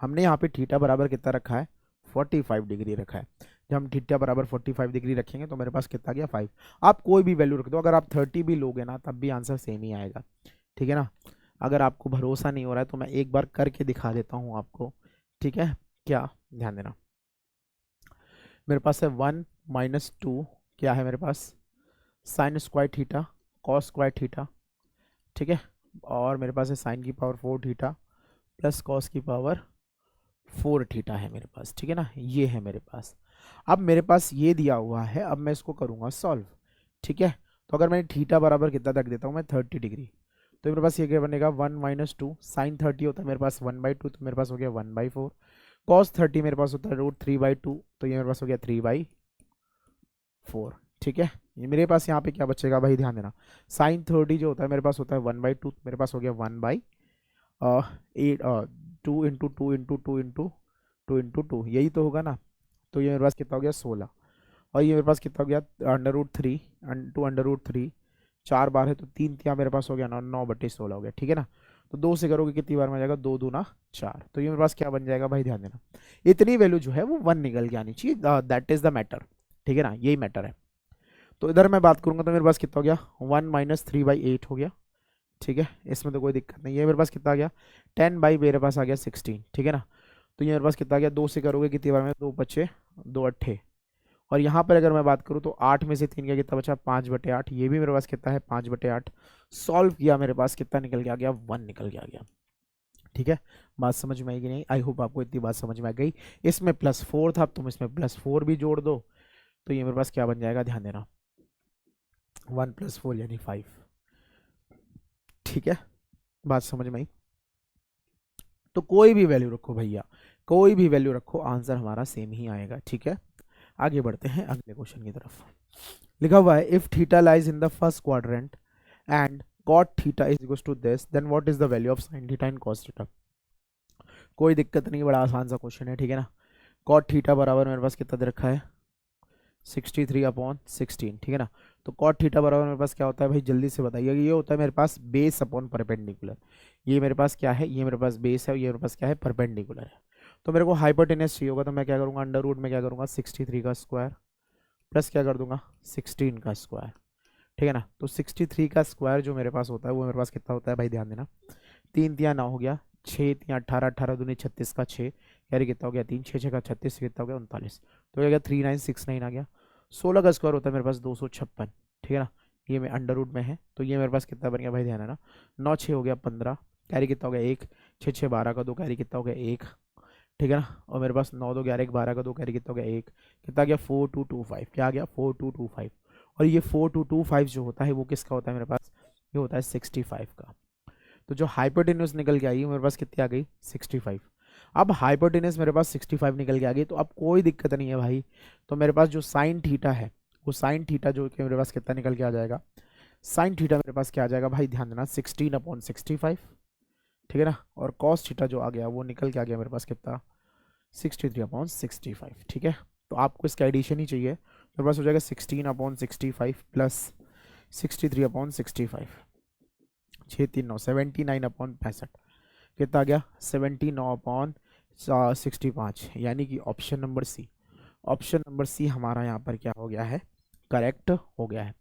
हमने यहाँ पे थीटा बराबर कितना रखा है? 45 डिग्री रखा है। जब हम थीटा बराबर 45 डिग्री रखेंगे तो मेरे पास कितना गया? 5। आप कोई भी वैल्यू रख दो, अगर आप 30 भी लोगे ना तब भी आंसर सेम ही आएगा। ठीक है ना, अगर आपको भरोसा नहीं हो रहा है तो मैं एक बार करके दिखा देता हूँ आपको। ठीक है, क्या? ध्यान देना। मेरे पास है 1 माइनस 2, क्या है मेरे पास? Sine square theta cos square theta, ठीक है, और मेरे पास है साइन की पावर 4 थीटा प्लस कॉस की पावर 4 थीटा है मेरे पास, ठीक है ना, ये है मेरे पास। अब मेरे पास ये दिया हुआ है, अब मैं इसको करूँगा सॉल्व, ठीक है। तो अगर मैं थीटा बराबर कितना रख देता हूँ मैं 30 डिग्री, तो मेरे पास ये क्या बनेगा 1 - 2 साइन 30 होता है मेरे पास 1/2, तो मेरे पास हो गया 1/4। कॉस 30 मेरे पास होता है √3/2, तो ये मेरे पास हो गया 3/4, ठीक है। ये मेरे पास यहाँ पे क्या बचेगा भाई, ध्यान देना, साइन 30 जो होता है मेरे पास होता है 1/2, मेरे पास हो गया 1/8 2 × 2 × 2 × 2 यही तो होगा ना। तो ये मेरे पास कितना हो गया 16, और ये मेरे पास कितना हो गया √3 √3, 4 बार है तो 3 यहाँ मेरे पास हो गया 9/16 हो गया, ठीक है ना। तो 2 से करोगे कितनी बार में जाएगा, 2 दूना 4, तो ये मेरे पास क्या बन जाएगा भाई, ध्यान देना, इतनी वैल्यू जो है वो 1 निकल के आनी चाहिए, दैट इज द मैटर, ठीक है ना, यही मैटर है। तो इधर मैं बात करूंगा तो मेरे पास कितना हो गया 1 - 3/8 हो गया, ठीक है, इसमें तो कोई दिक्कत नहीं है। मेरे पास कितना आ गया 10 बाई मेरे पास आ गया 16, ठीक है ना। तो ये मेरे पास कितना आ गया, 2 से करोगे कितनी बार में, 2 बचे 2 अट्ठे, और यहाँ पर अगर मैं बात करूँ तो 8 में से 3 का कितना बचा 5/8, ये भी मेरे पास कितना है 5/8। सॉल्व किया मेरे पास कितना निकल के आ गया 1 निकल के आ गया, ठीक है। बात समझ में आई कि नहीं, आई होप आपको इतनी बात समझ में आ गई। इसमें +4 था, तुम इसमें +4 भी जोड़ दो, तो ये मेरे पास क्या बन जाएगा, ध्यान देना 1 + 4 यानी 5, ठीक है। बात समझ में आई। तो कोई भी वैल्यू रखो भैया, कोई भी वैल्यू रखो, आंसर हमारा सेम ही आएगा, ठीक है। आगे बढ़ते हैं अगले क्वेश्चन की तरफ। लिखा हुआ है if theta lies in the first quadrant and cot theta is equal to this then what is the value of sin theta and cos theta. कोई दिक्कत नहीं, बड़ा आसान सा क्वेश्चन है, ठीक है ना। cot थीटा बराबर मेरे पास कितना दे रखा है 63/16, ठीक है ना। तो cot थीटा बराबर मेरे पास क्या होता है भाई, जल्दी से बताइए, ये होता है मेरे पास बेस अपॉन परपेंडिकुलर। ये मेरे पास क्या है, ये मेरे पास बेस है, और ये मेरे पास क्या है परपेंडिकुलर है। तो मेरे को हाइपोटेनस चाहिए होगा, तो मैं क्या करूँगा अंडर रूट में क्या करूँगा 63 का स्क्वायर प्लस क्या कर दूंगा 16 का स्क्वायर, ठीक है ना। तो 63 का स्क्वायर जो मेरे पास होता है वो मेरे पास कितना होता है भाई, ध्यान देना, 3×3 = 9 हो गया, 6×3 = 18, 18×2 = 36 का 6, यानी कितना हो गया 3, 6 6 का 36, कितना हो गया 39, तो क्या गया 3969 आ गया। 16 का स्क्वायर होता है मेरे पास 256, ठीक है ना। ये में अंडर रूट में है, तो ये मेरे पास कितना बन गया भाई, ध्यान देना 9 6 हो गया 15, कैरी कितना हो गया 1, 6 6 12 का 2, कैरी कितना हो गया 1, ठीक है ना। और मेरे पास 9 2 11 1 12 का 2, कैरी कितना हो गया 1, कितना गया 4225, क्या आ गया 4225। और ये 4225 जो होता है वो किसका होता है मेरे पास, ये होता है 65 का। तो जो हाइपोटेन्यूज निकल के आई मेरे पास कितनी आ गई 65। अब हाइपोटेन्यूज मेरे पास 65 निकल के आ गई, तो अब कोई दिक्कत नहीं है भाई। तो मेरे पास जो साइन थीटा है वो साइन थीटा जो कि मेरे पास कितना निकल के आ जाएगा, साइन थीटा मेरे पास क्या आ जाएगा भाई, ध्यान देना 16/65, ठीक है ना। और कॉस थीटा जो आ गया वो निकल के आ गया मेरे पास कितना 63/65, ठीक है। तो आपको इसका एडिशन ही चाहिए, मेरे पास हो जाएगा 16/65 प्लस 63/65, 6 3 9 79/65, कितना आ गया 79/65, यानी कि option number C, option number C हमारा यहाँ पर क्या हो गया है, करेक्ट हो गया है।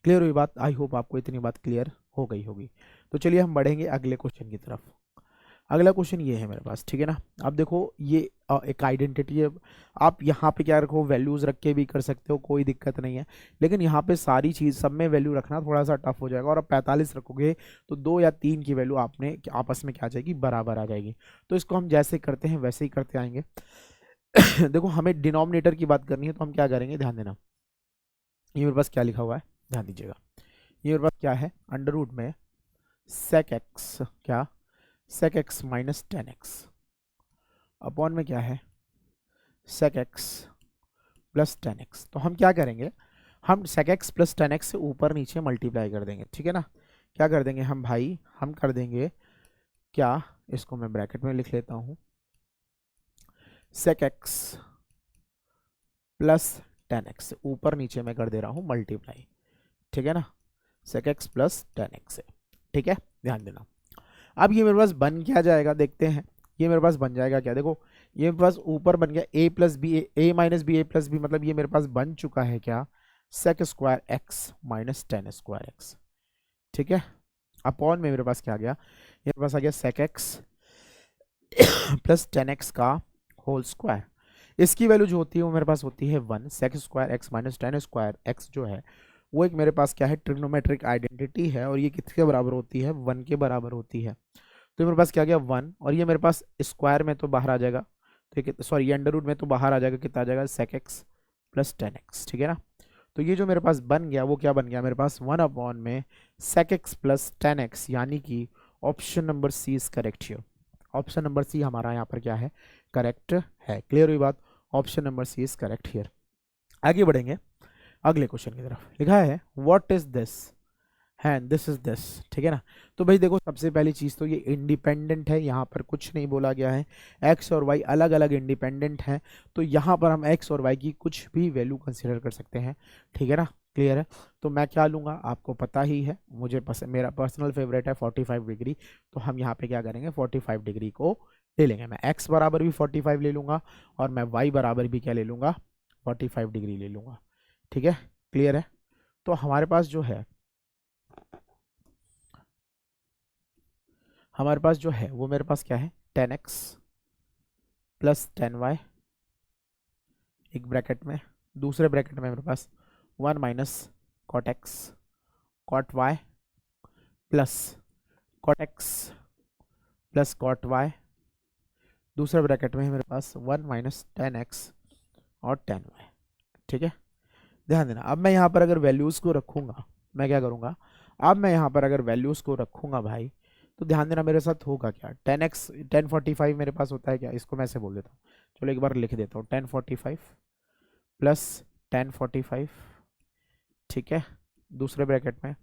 क्लियर हुई बात, आई होप आपको इतनी बात क्लियर हो गई होगी। तो चलिए हम बढ़ेंगे अगले क्वेश्चन की तरफ। अगला क्वेश्चन ये है मेरे पास, ठीक है ना। अब देखो ये एक आइडेंटिटी है, आप यहाँ पे क्या रखो वैल्यूज रख के भी कर सकते हो, कोई दिक्कत नहीं है, लेकिन यहाँ पे सारी चीज सब में वैल्यू रखना थोड़ा सा टफ हो जाएगा। और अब 45 रखोगे तो 2 या 3 की वैल्यू आपने आपस में क्या आ जाएगी, बराबर आ जाएगी। तो इसको हम जैसे करते हैं वैसे ही करते आएंगे। देखो हमें डिनोमिनेटर की बात करनी है, तो हम क्या करेंगे, ध्यान देना, ये मेरे पास क्या लिखा हुआ है, ध्यान दीजिएगा, ये मेरे पास क्या है अंडर रूट में sec x, क्या sec x - 10x अपॉन में क्या है sec x + 10x। तो हम क्या करेंगे, हम sec x + 10x से ऊपर नीचे मल्टीप्लाई कर देंगे, ठीक है ना। क्या कर देंगे हम भाई, हम कर देंगे क्या, इसको मैं ब्रैकेट में लिख लेता हूं, sec x + 10x से ऊपर नीचे मैं कर दे रहा हूं मल्टीप्लाई, ठीक है ना, sec x + 10x से, ठीक है, ध्यान देना। अब ये मेरे पास बन क्या जाएगा, देखते हैं ये मेरे पास बन जाएगा क्या, देखो ये मेरे पास ऊपर बन गया a + b a - b a + b, मतलब ये मेरे पास बन चुका है क्या sec² x - 10² x, ठीक है। अपॉन में मेरे पास क्या आ गया, ये मेरे पास आ गया sec x + 10x का होल स्क्वायर। इसकी वैल्यू जो होती है वो मेरे पास होती है 1, sec² x - 10² x जो है वो एक मेरे पास क्या है, ट्रिग्नोमेट्रिक आइडेंटिटी है, और ये किसके बराबर होती है, 1 के बराबर होती है। तो मेरे पास क्या गया 1, और ये मेरे पास स्क्वायर में तो बाहर आ जाएगा, ठीक है, सॉरी ये अंडर रूट में तो बाहर आ जाएगा, कितना आ जाएगा sec x प्लस 10x, ठीक है ना। तो ये जो मेरे पास बन गया वो क्या बन गया मेरे पास, 1 में sec x प्लस 10x, यानी कि option number C is correct here. Option number C हमारा यहाँ पर क्या है, करेक्ट है। क्लियर हुई बात, option number C is correct here. आगे बढ़ेंगे अगले क्वेश्चन की तरफ। लिखा है what is this and this is this, ठीक है ना। तो भाई देखो सबसे पहली चीज तो ये इंडिपेंडेंट है, यहाँ पर कुछ नहीं बोला गया है, एक्स और वाई अलग अलग इंडिपेंडेंट हैं, तो यहाँ पर हम एक्स और वाई की कुछ भी वैल्यू कंसिडर कर सकते हैं, ठीक है ना। क्लियर है। तो मैं क्या लूँगा आपको पता ही है, मुझे पसंद, मेरा पर्सनल फेवरेट है 45 डिग्री, तो हम यहाँ पे क्या करेंगे 45 डिग्री को ले लेंगे। मैं एक्स बराबर भी 45 ले लूँगा, और मैं वाई बराबर भी क्या ले लूँगा, 45 डिग्री ले लूँगा, ठीक है। क्लियर है। तो हमारे पास जो है, हमारे पास जो है वो मेरे पास क्या है 10x प्लस 10y, एक ब्रैकेट में, दूसरे ब्रैकेट में मेरे पास 1 minus cot x cot y plus cot x plus cot y, दूसरे ब्रैकेट में है मेरे पास 1 माइनस 10x और 10y, ठीक है। ध्यान देना, अब मैं यहाँ पर अगर वैल्यूज़ को रखूँगा, मैं क्या करूँगा, अब मैं यहाँ पर अगर वैल्यूज़ को रखूँगा भाई, तो ध्यान देना मेरे साथ होगा क्या, 10x 1045 मेरे पास होता है क्या, इसको मैं ऐसे बोल देता हूँ, चलो एक बार लिख देता हूँ 1045 प्लस 1045, ठीक है। दूसरे ब्रैकेट में ये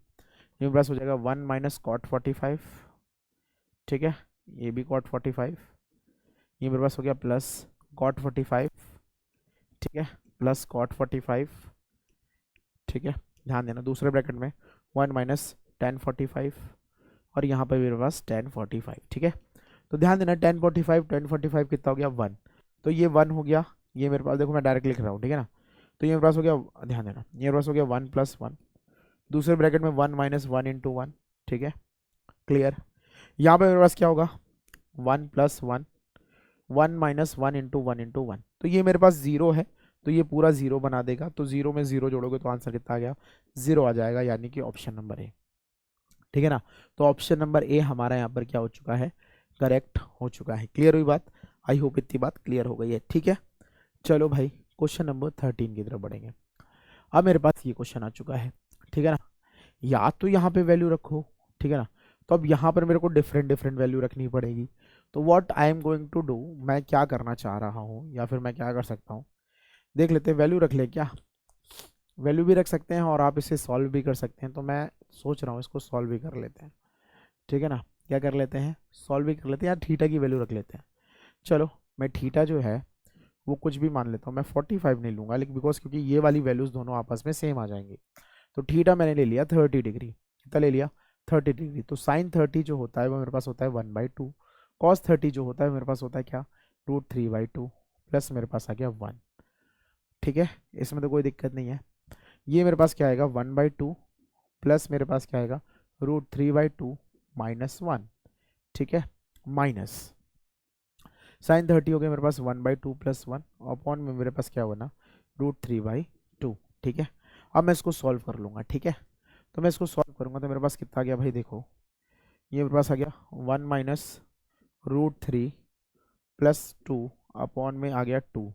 मेरे पास हो जाएगा 1 माइनस कॉट 45, ठीक है, ये भी कॉट 45, ये मेरे पास हो गया प्लस कॉट 45, ठीक है, प्लस कॉट 45, ठीक है। ध्यान देना दूसरे ब्रैकेट में 1 माइनस 1045, और यहाँ पर मेरे पास 1045, ठीक है। तो ध्यान देना 1045 कितना हो गया 1, तो ये 1 हो गया, ये मेरे पास देखो मैं डायरेक्ट लिख रहा हूँ, ठीक है ना। तो ये मेरे पास हो गया, ध्यान देना ये मेरे पास हो गया 1 प्लस 1, दूसरे ब्रैकेट में 1 माइनस 1 इंटू 1, ठीक है। क्लियर। यहाँ पे मेरे पास क्या होगा 1 प्लस 1, 1 माइनस 1 इंटू 1 इंटू 1, तो ये मेरे पास 0 है, तो ये पूरा 0 बना देगा, तो 0 में 0 जोड़ोगे तो आंसर कितना आ गया 0 आ जाएगा, यानी कि ऑप्शन नंबर ए, ठीक है ना। तो ऑप्शन नंबर ए हमारा यहाँ पर क्या हो चुका है, करेक्ट हो चुका है। क्लियर हुई बात, आई होप इतनी बात क्लियर हो गई है, ठीक है। चलो भाई क्वेश्चन नंबर 13 की तरफ बढ़ेंगे। अब मेरे पास ये क्वेश्चन आ चुका है, ठीक है ना, या तो यहाँ पे वैल्यू रखो, ठीक है ना, तो अब यहाँ पर मेरे को डिफरेंट डिफरेंट वैल्यू रखनी पड़ेगी। तो what I am going to do, मैं क्या करना चाह रहा हूँ या फिर मैं क्या कर सकता हूँ, देख लेते हैं। वैल्यू रख ले क्या, वैल्यू भी रख सकते हैं और आप इसे सॉल्व भी कर सकते हैं, तो मैं सोच रहा हूँ इसको सॉल्व भी कर लेते हैं, ठीक है ना। क्या कर लेते हैं, सॉल्व भी कर लेते हैं, या थीटा की वैल्यू रख लेते हैं। चलो मैं थीटा जो है वो कुछ भी मान लेता हूँ, मैं 45 नहीं लूँगा, लेकिन बिकॉज क्योंकि ये वाली वैल्यूज़ दोनों आपस में सेम आ जाएंगी। तो थीटा मैंने ले लिया 30 डिग्री, कितना ले लिया 30 डिग्री, तो साइन 30 जो होता है वो मेरे पास होता है 1/2, कॉस 30 जो होता है मेरे पास होता है क्या √3/2, प्लस मेरे पास आ गया 1, ठीक है। इसमें तो कोई दिक्कत नहीं है। ये मेरे पास क्या आएगा 1/2, प्लस मेरे पास क्या आएगा √3/2 -1, ठीक है, माइनस साइन 30 हो गया मेरे पास 1/2 प्लस 1, अपॉन में मेरे पास क्या होगा ना √3/2, ठीक है। अब मैं इसको सॉल्व कर लूँगा, ठीक है। तो मैं इसको सॉल्व करूँगा तो मेरे पास कितना आ गया भाई, देखो ये मेरे पास आ गया 1 माइनस √3 प्लस 2 अपॉन में आ गया 2,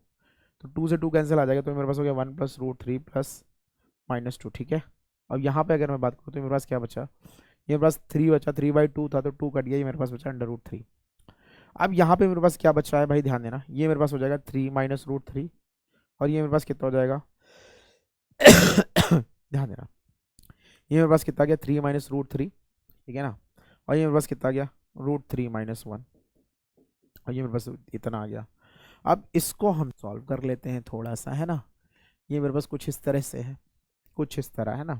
तो 2 से 2 कैंसिल आ जाएगा, तो मेरे पास हो गया 1 प्लस √3 प्लस -2, ठीक है। अब यहाँ पे अगर मैं बात करूँ तो मेरे पास क्या बचा, ये मेरे पास 3 बचा, 3/2 था तो 2 कट गया, ये मेरे पास बचा √3। अब यहाँ पे मेरे पास क्या बच रहा है भाई, ध्यान देना, ये मेरे पास हो जाएगा 3 माइनस √3, और ये मेरे पास कितना हो जाएगा ध्यान देना, ये मेरे पास कितना गया 3 माइनस √3, ठीक है ना, और ये मेरे पास कितना गया √3 -1, और ये मेरे पास इतना आ गया। अब इसको हम सॉल्व कर लेते हैं थोड़ा सा, है ना। ये मेरे पास कुछ इस तरह से है, कुछ इस तरह है ना,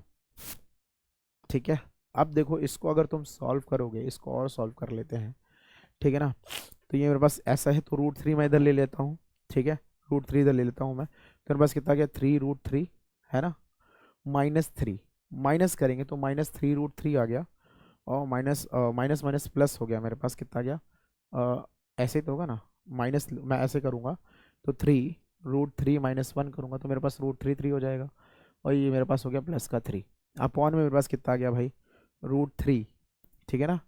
ठीक है। अब देखो इसको अगर तुम सॉल्व करोगे, इसको और सॉल्व कर लेते हैं, ठीक है ना। तो ये मेरे पास ऐसा है, तो √3 मैं इधर ले लेता हूँ, ठीक है, √3 इधर ले लेता हूँ मैं, तो मेरे पास कितना गया 3√3, है ना, -3, माइनस करेंगे तो -3√3 आ गया, और माइनस माइनस माइनस प्लस हो गया, मेरे पास कितना गया ऐसे तो होगा ना, माइनस मैं ऐसे करूँगा तो 3√3 -1 करूँगा तो मेरे पास √3 3 हो जाएगा, और ये मेरे पास हो गया प्लस का 3, अपॉन में मेरे पास कितना आ गया भाई, √3, ठीक है ना,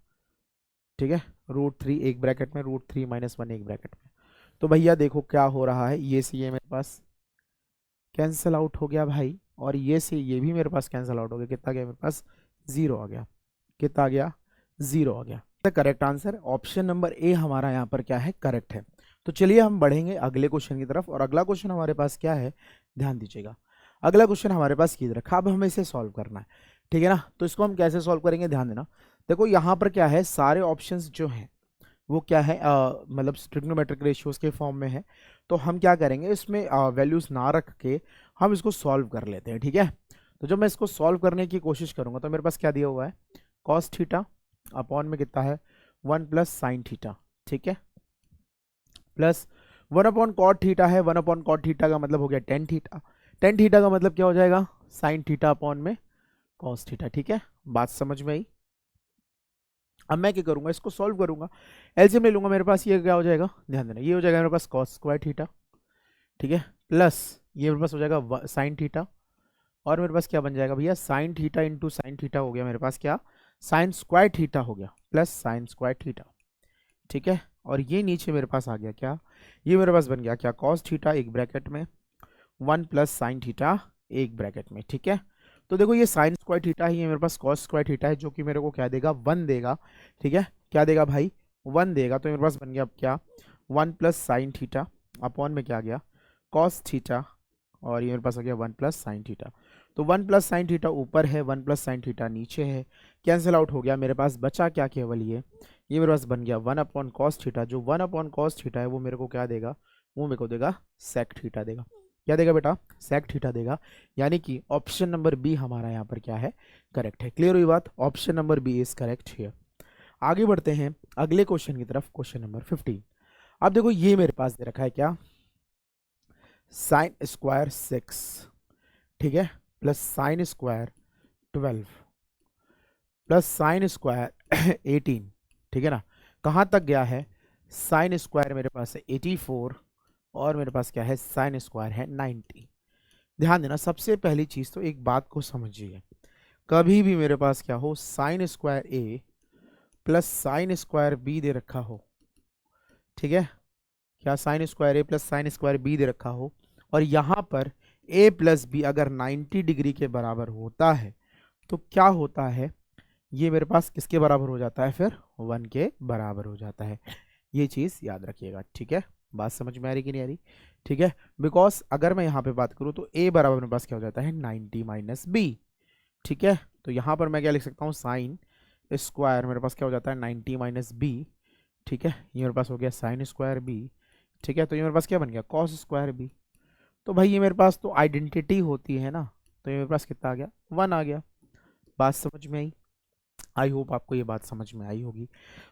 ठीक है, √3 एक ब्रैकेट में, √3 - 1 एक ब्रैकेट में। तो भैया देखो क्या हो रहा है, ये से ये मेरे पास कैंसिल आउट हो गया भाई, और ये से ये भी मेरे पास कैंसिल आउट हो गया। कितना गया मेरे पास, 0 आ गया। कितना आ गया, 0 आ गया। Correct answer option number A हमारा यहाँ पर क्या है, करेक्ट है। तो चलिए हम बढ़ेंगे अगले क्वेश्चन की तरफ, और अगला क्वेश्चन हमारे पास क्या है, ध्यान दीजिएगा। अगला क्वेश्चन हमारे पास ये रखा, अब हमें इसे सॉल्व करना है, ठीक है ना। तो इसको हम कैसे सॉल्व करेंगे, ध्यान देना। देखो यहाँ पर क्या है, सारे ऑप्शंस जो हैं वो क्या है, मतलब ट्रिग्नोमेट्रिक रेशियोज के फॉर्म में है। तो हम क्या करेंगे, इसमें वैल्यूज ना रख के हम इसको सॉल्व कर लेते हैं, ठीक है। तो जब मैं इसको सॉल्व करने की कोशिश करूंगा तो मेरे पास क्या दिया हुआ है, कॉस थीटा अपॉन में कितना है, 1 + sin थीटा, ठीक है, प्लस 1 अपॉन कॉट थीटा है। 1 अपॉन कॉट थीटा का मतलब हो गया टेन थीटा। टेन थीटा का मतलब क्या हो जाएगा, साइन थीटा अपॉन में कॉस थीटा, ठीक है। बात समझ में आई। अब मैं क्या करूंगा, इसको सॉल्व करूंगा, एलसीएम ले लूंगा। मेरे पास ये क्या हो जाएगा, ध्यान देना, ये हो जाएगा मेरे पास कॉस स्क्वायर थीटा, ठीक है, प्लस ये मेरे पास हो जाएगा साइन थीटा, और मेरे पास क्या बन जाएगा भैया, sine theta into sine theta हो गया मेरे पास क्या, साइन स्क्वायर थीटा हो गया, प्लस साइन स्क्वायर थीटा, ठीक है। और ये नीचे मेरे पास आ गया क्या, ये मेरे पास बन गया क्या, कॉस थीटा एक ब्रैकेट में, 1 + साइन थीटा एक ब्रैकेट में, ठीक है। तो देखो ये साइन स्क्वायर थीटा ही है मेरे पास, कॉस स्क्वायर थीटा है, जो कि मेरे को क्या देगा, 1 देगा, ठीक है। क्या देगा भाई, 1 देगा। तो मेरे पास बन गया अब क्या, 1 + साइन थीटा अपॉन में क्या आ गया, कॉस थीटा, और ये मेरे पास आ गया 1 + साइन थीटा। तो 1 + साइन थीटा ऊपर है, 1 + साइन थीटा नीचे है, कैंसिल आउट हो गया। मेरे पास बचा क्या, केवल ये मेरे पास बन गया 1 अपॉन कॉस थीटा। जो 1 अपॉन कॉस थीटा है वो मेरे को क्या देगा, वो मेरे को देगा सेक थीटा देगा। क्या देगा बेटा, सेक थीटा देगा। यानी कि ऑप्शन नंबर बी हमारा यहाँ पर क्या है, करेक्ट है। क्लियर हुई बात, option number B is correct here. आगे बढ़ते हैं अगले क्वेश्चन की तरफ, क्वेश्चन नंबर 15। अब देखो ये मेरे पास दे रखा है क्या, साइन स्क्वायर 6, ठीक है, plus sine square 12 plus sine square 18, ठीक है ना। कहाँ तक गया है, साइन स्क्वायर मेरे पास है 84, और मेरे पास क्या है, साइन स्क्वायर है 90। ध्यान देना, सबसे पहली चीज तो एक बात को समझिए, कभी भी मेरे पास क्या हो, साइन स्क्वायर ए प्लस साइन स्क्वायर बी दे रखा हो, ठीक है, क्या साइन स्क्वायर ए प्लस साइन स्क्वायर बी दे रखा हो, और यहाँ पर ए प्लस बी अगर 90 डिग्री के बराबर होता है तो क्या होता है, ये मेरे पास किसके बराबर हो जाता है, फिर 1 के बराबर हो जाता है। ये चीज़ याद रखिएगा, ठीक है। बात समझ में आ रही कि नहीं आ रही, ठीक है। बिकॉज अगर मैं यहाँ पे बात करूँ तो ए बराबर मेरे पास क्या हो जाता है, 90 - बी, ठीक है। तो यहाँ पर मैं क्या लिख सकता हूँ, साइन स्क्वायर मेरे पास क्या हो जाता है, 90 - बी, ठीक है। ये मेरे पास हो गया साइन स्क्वायर बी, ठीक है। तो ये मेरे पास क्या बन गया, कॉस स्क्वायर बी। तो भाई ये मेरे पास तो आइडेंटिटी होती है ना, तो ये मेरे पास कितना आ गया, 1 आ गया। बात समझ में आई, आई होप आपको ये बात समझ में आई होगी।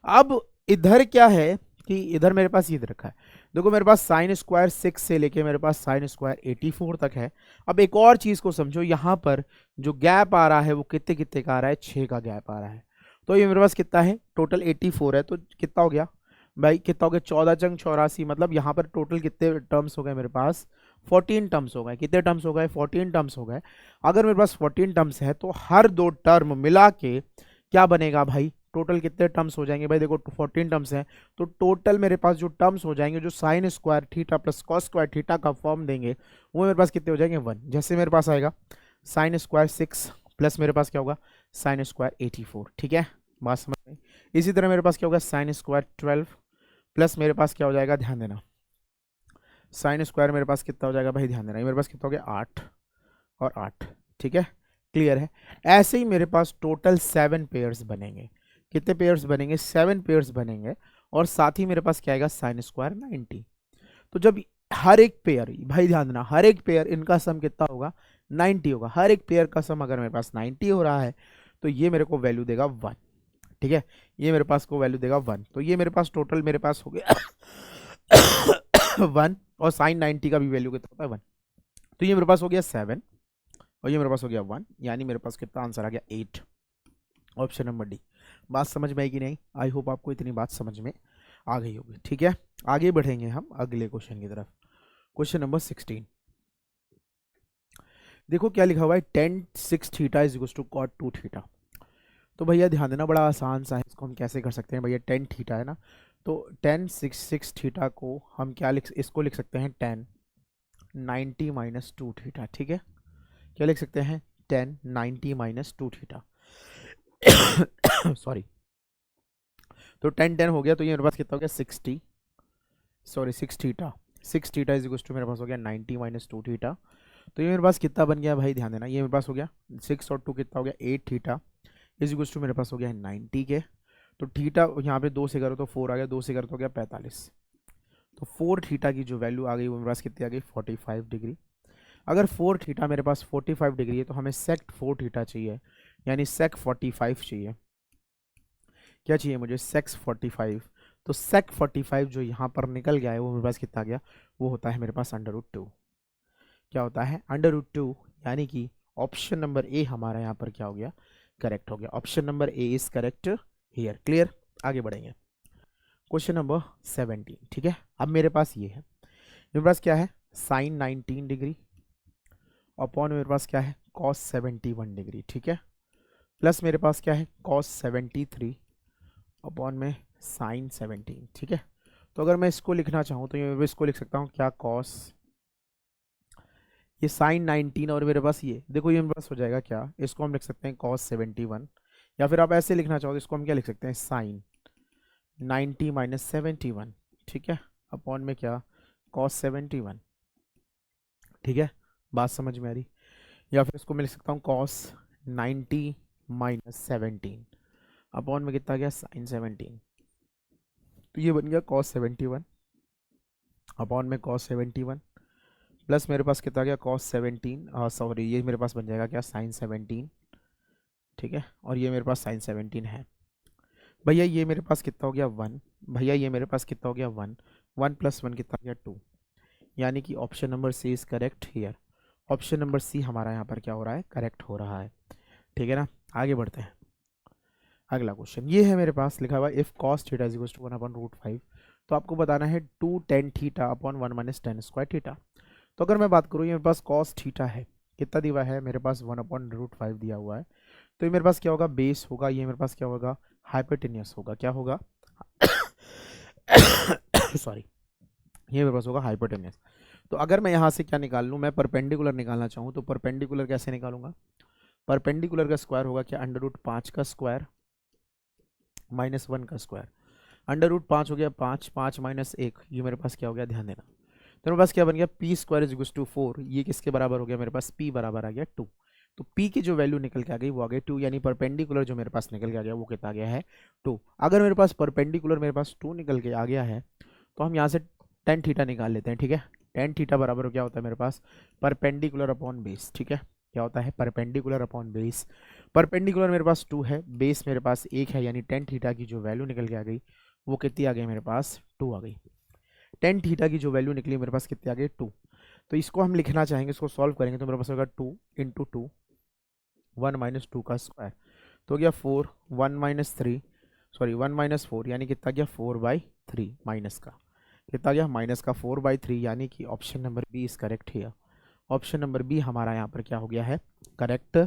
अब इधर क्या है कि इधर मेरे पास ये दे रखा है, देखो मेरे पास साइन स्क्वायर 6 से लेके मेरे पास साइन स्क्वायर 84 तक है। अब एक और चीज को समझो, यहाँ पर जो गैप आ रहा है वो कितने कितने का आ रहा है, 6 का गैप आ रहा है। तो ये मेरे पास कितना है, टोटल 84 है, तो कितना हो गया भाई, कितना हो गया, 14 चंग 84, मतलब यहाँ पर टोटल कितने टर्म्स हो गए मेरे पास, 14 टर्म्स हो गए। कितने टर्म्स हो गए, 14 टर्म्स हो गए। अगर मेरे पास 14 टर्म्स है तो हर दो टर्म मिला के क्या बनेगा भाई, टोटल कितने टर्म्स हो जाएंगे भाई, देखो 14 टर्म्स हैं, तो टोटल मेरे पास जो टर्म्स हो जाएंगे, जो sign square theta plus cos square theta का फॉर्म देंगे, वो मेरे पास कितने हो जाएंगे, 1। जैसे मेरे पास आएगा साइन स्क्वायर 6 प्लस मेरे पास क्या होगा, साइन स्क्वायर 84, ठीक है। बात समझ में। इसी तरह मेरे पास क्या होगा, साइन स्क्वायर 12 प्लस मेरे पास क्या हो जाएगा, ध्यान देना, साइन स्क्वायर मेरे पास कितना हो जाएगा भाई, ध्यान देना, मेरे पास कितना हो गया, 8 और 8, ठीक है। क्लियर है। ऐसे ही मेरे पास टोटल 7 पेयर्स बनेंगे। कितने पेयर्स बनेंगे, 7 पेयर्स बनेंगे, और साथ ही मेरे पास क्या आएगा, साइन स्क्वायर 90। तो जब हर एक पेयर, भाई ध्यान देना, हर एक पेयर इनका सम कितना होगा, 90 होगा। हर एक पेयर का सम अगर मेरे पास 90 हो रहा है तो ये मेरे को वैल्यू देगा 1, ठीक है। ये मेरे पास को वैल्यू देगा 1। तो ये मेरे पास टोटल मेरे पास हो गया 1, और साइन 90 का भी वैल्यू कितना होता है, 1। तो ये मेरे पास हो गया 7, और ये मेरे पास हो गया 1, यानी मेरे पास कितना आंसर आ गया, 8, ऑप्शन नंबर डी। बात समझ में आई कि नहीं, आई होप आपको इतनी बात समझ में आ गई होगी, ठीक है। आगे बढ़ेंगे हम अगले क्वेश्चन की तरफ, क्वेश्चन नंबर 16। देखो क्या लिखा हुआ है, tan six theta is equal to cot two theta. तो भैया ध्यान देना, बड़ा आसान सा है, इसको हम कैसे कर सकते हैं भैया, टेन थीटा है ना, तो टेन सिक्स सिक्स थीटा को हम क्या इसको लिख सकते हैं टेन 90 माइनस टू थीटा, ठीक है। क्या लिख सकते हैं, ten 90 minus two theta. Sorry, तो टेन टेन हो गया, तो ये मेरे पास कितना हो गया, 60, sorry 6 theta, 6 theta is equal to मेरे पास हो गया 90 माइनस टू थीटा। तो ये मेरे पास कितना बन गया भाई, ध्यान देना, ये मेरे पास हो गया 6 और 2 कितना हो गया 8 थीटा इज इक्वल टू मेरे पास हो गया 90 के। तो थीटा यहाँ पे 2 से करो तो 4 आ गया, 2 से करो तो हो गया 45। तो 4 थीटा की जो वैल्यू आ गई वो मेरे पास कितनी आ गई, 45 डिग्री। अगर 4 थीटा मेरे पास 45 डिग्री है तो हमें सेक 4 थीटा चाहिए, यानी सेक 45 चाहिए। क्या चाहिए मुझे, सेक्स 45। तो सेक 45 जो यहाँ पर निकल गया है वो मेरे पास कितना आ गया, वो होता है मेरे पास √2। क्या होता है, √2, यानी कि ऑप्शन नंबर ए हमारा यहाँ पर क्या हो गया, करेक्ट हो गया। Option number A is correct here. Clear, आगे बढ़ेंगे। क्वेश्चन नंबर 17, ठीक है। अब मेरे पास ये है, मेरे पास क्या है, साइन 19 डिग्री अपॉन मेरे पास क्या है, कॉस 71 डिग्री, ठीक है। प्लस मेरे पास क्या है, कॉस 73 अपॉन में साइन 17, ठीक है। तो अगर मैं इसको लिखना चाहूँ तो ये इसको लिख सकता हूँ क्या, कॉस, ये साइन 19 और मेरे पास ये देखो, ये मेरे पास हो जाएगा क्या, इसको हम लिख सकते हैं कॉस 71, या फिर आप ऐसे लिखना चाहो तो इसको हम क्या लिख सकते हैं, साइन 90 माइनस 71, ठीक है, अपॉन में क्या, कॉस 71, ठीक है। बात समझ में आ रही, या फिर इसको मैं लिख सकता हूँ कॉस 90 माइनस 17 अपॉन में कितना गया, साइन 17। तो ये बन गया कॉस 71 अपॉन में कॉस 71, प्लस मेरे पास कितना गया, कॉस 17, सॉरी ये मेरे पास बन जाएगा क्या, साइन 17, ठीक है। और ये मेरे पास साइन 17 है। भैया ये मेरे पास कितना हो गया, 1, भैया ये मेरे पास कितना हो गया, 1, 1 प्लस 1 कितना हो गया, 2, यानी कि option number C is correct here. Option number C हमारा यहाँ पर क्या हो रहा है, करेक्ट हो रहा है, ठीक है ना। आगे बढ़ते हैं, अगला क्वेश्चन ये है मेरे पास लिखा हुआ, if cos theta is equal to 1/√5, तो आपको बताना है 2 tan theta upon 1 minus tan square theta. तो अगर मैं बात करूँ, ये मेरे पास कॉस थीटा है, कितना दिया हुआ है मेरे पास, 1/√5 दिया हुआ है। तो ये मेरे पास क्या होगा, बेस होगा, ये मेरे पास क्या होगा, हाइपोटेनियस होगा, क्या होगा सॉरी, ये मेरे पास होगा हाइपोटेनियस। तो अगर मैं यहाँ से क्या निकाल लूँ, मैं परपेंडिकुलर निकालना चाहूँ तो परपेंडिकुलर कैसे निकालूंगा, परपेंडिकुलर का स्क्वायर होगा क्या, √5 का स्क्वायर माइनस 1 का स्क्वायर, √5 हो गया 5, 5 माइनस 1, ये मेरे पास क्या हो गया, ध्यान देना। तो मेरे पास क्या बन गया, P square is equal to 4, ये किसके बराबर हो गया मेरे पास, पी बराबर आ गया 2। तो पी की जो वैल्यू निकल के आ गई वो आ गई 2, यानी परपेंडिकुलर जो मेरे पास निकल के आ गया वो कितना आ गया है, 2। अगर मेरे पास परपेंडिकुलर मेरे पास 2 निकल के आ गया है तो हम यहाँ से टेन थीटा निकाल लेते हैं, ठीक है। टेन थीटा बराबर क्या होता है मेरे पास, परपेंडिकुलर अपॉन बेस, ठीक है। क्या होता है, परपेंडिकुलर अपॉन बेस। परपेंडिकुलर मेरे पास 2 है, बेस मेरे पास 1 है, यानी टेन थीटा की जो वैल्यू निकल के आ गई वो कितनी आ गई मेरे पास, 2 आ गई। टेन थीटा की जो वैल्यू निकली मेरे पास कितनी आ गई, 2। तो इसको हम लिखना चाहेंगे, इसको सॉल्व करेंगे तो मेरे पास होगा 2 इंटू 2, 1 माइनस 2 का स्क्वायर, तो हो गया 4, 1 माइनस 3, सॉरी 1 माइनस 4, यानी कितना गया 4/3, माइनस का कितना गया, माइनस का 4/3, यानी कि option number B is correct है। ऑप्शन नंबर बी हमारा यहाँ पर क्या हो गया है, करेक्ट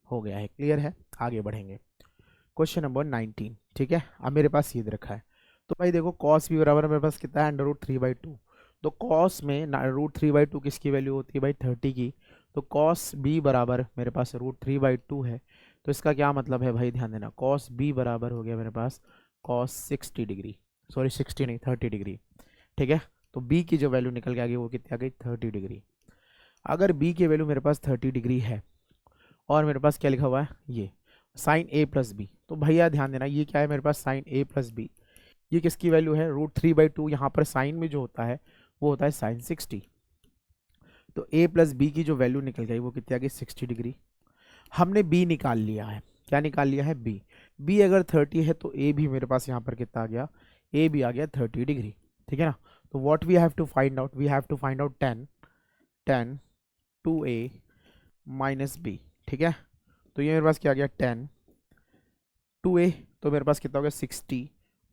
हो गया है। क्लियर है, आगे बढ़ेंगे। क्वेश्चन नंबर 19, ठीक है। अब मेरे पास ये दे रखा है, तो भाई देखो कॉस बी बराबर मेरे पास कितना है, √3/2। तो कॉस में √3/2 किसकी वैल्यू होती है भाई, 30 की। तो कॉस बी बराबर मेरे पास √3/2 है, तो इसका क्या मतलब है भाई, ध्यान देना, कॉस बी बराबर हो गया मेरे पास कॉस 60 डिग्री, सॉरी 60 नहीं 30 डिग्री, ठीक है। तो बी की जो वैल्यू निकल के आ गई वो कितनी आ गई, 30 डिग्री। अगर बी की वैल्यू मेरे पास 30 डिग्री है और मेरे पास क्या लिखा हुआ है, ये साइन ए प्लस बी, तो भैया ध्यान देना ये क्या है मेरे पास, साइन ए प्लस बी, ये किसकी वैल्यू है, √3/2। यहाँ पर साइन में जो होता है वो होता है साइन 60। तो a प्लस बी की जो वैल्यू निकल गई वो कितनी आ गई, 60 डिग्री। हमने b निकाल लिया है, क्या निकाल लिया है, b। b अगर 30 है तो a भी मेरे पास यहाँ पर कितना आ गया, a भी आ गया 30 डिग्री, ठीक है ना। तो what we have to find out, we have to find out 10 2a minus b, ठीक है। तो ये मेरे पास क्या आ गया, 10 2a, तो मेरे पास कितना हो गया, 60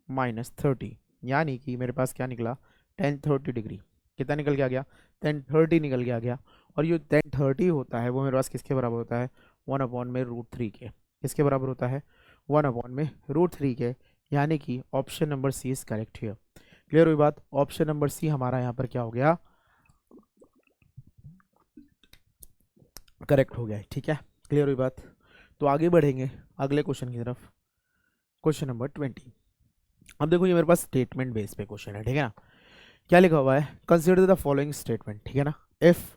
माइनस 30, यानी कि मेरे पास क्या निकला, 10 30 डिग्री। कितना निकल के आ गया, 10 30 निकल के आ गया। और ये 1030 होता है वो मेरे पास किसके बराबर होता है, 1 अपॉन में √3 के। किसके बराबर होता है, 1 अपॉन में √3 के। यानी कि option number C is correct here. Clear हुई बात, ऑप्शन नंबर सी हमारा यहाँ पर क्या हो गया, करेक्ट हो गया है। ठीक है, क्लियर हुई बात। तो आगे बढ़ेंगे अगले क्वेश्चन की तरफ, क्वेश्चन नंबर 20। अब देखो ये मेरे पास स्टेटमेंट बेस पे क्वेश्चन है, ठीक है ना। क्या लिखा हुआ है, कंसिडर द फॉलोइंग स्टेटमेंट, ठीक है ना। If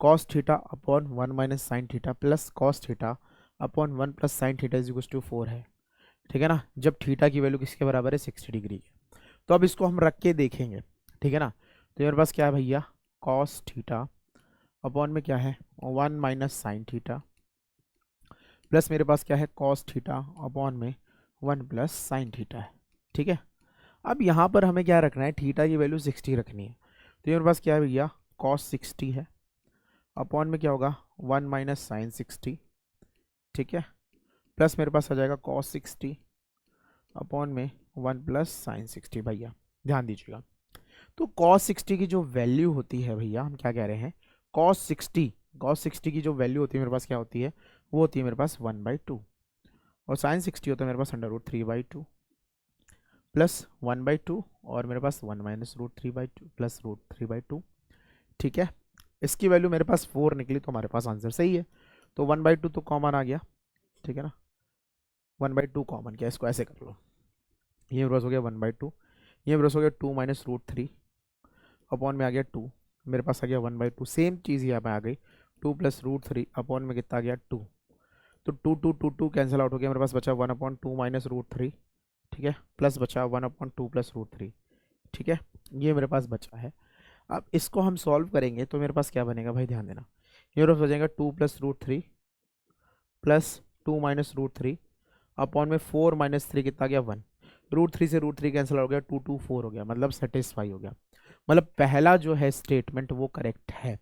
cos theta upon 1 minus sine theta plus cos theta upon 1 plus sine theta is equal to 4 है, ठीक है ना, जब थीटा की वैल्यू किसके बराबर है, 60 डिग्री के। तो अब इसको हम रख के देखेंगे, ठीक है ना। तो मेरे पास क्या है भैया, cos थीटा अपॉन में क्या है 1 माइनस साइन थीटा प्लस मेरे पास क्या है cos थीटा अपॉन में 1 प्लस साइन थीटा है, ठीक है। अब यहाँ पर हमें क्या रखना है, थीटा की वैल्यू 60 रखनी है। तो ये मेरे पास क्या है भैया, cos 60 है अपॉन में क्या होगा 1 माइनस साइन 60, ठीक है, प्लस मेरे पास आ जाएगा cos 60 अपॉन में 1 प्लस साइन 60। भैया ध्यान दीजिएगा, तो cos 60 की जो वैल्यू होती है भैया, हम क्या कह रहे हैं, cos 60 की जो वैल्यू होती है मेरे पास क्या होती है, वो होती है मेरे पास 1/2, और साइन 60 होता है मेरे पास √3/2 प्लस 1/2, और मेरे पास 1 माइनस √3/2 प्लस √3/2, ठीक है। इसकी वैल्यू मेरे पास 4 निकली तो हमारे पास आंसर सही है। तो 1/2 तो कॉमन आ गया, ठीक है ना, 1/2 कॉमन किया, इसको ऐसे कर लो, ये मेरे पास हो गया 1/2, ये मेरे पास हो गया 2 माइनस √3 अपॉन में आ गया 2, मेरे पास आ गया 1/2। सेम चीज़ यहाँ पे आ गई, 2 प्लस √3 अपॉन में कितना आ गया 2, तो 2 कैंसिल आउट हो गया, मेरे पास बचा 1/2 माइनस √3, ठीक है, प्लस बचा 1/2 प्लस √3, ठीक है, ये मेरे पास बचा है। अब इसको हम सॉल्व करेंगे तो मेरे पास क्या बनेगा भाई, ध्यान देना, ये मेरे पास बचेगा 2 प्लस √3 प्लस 2 माइनस √3 अपॉन में 4 माइनस 3 कितना गया 1, √3 से √3 कैंसिल हो गया, 2 4 हो गया, मतलब सेटिस्फाई हो गया। मतलब पहला जो है स्टेटमेंट वो करेक्ट है,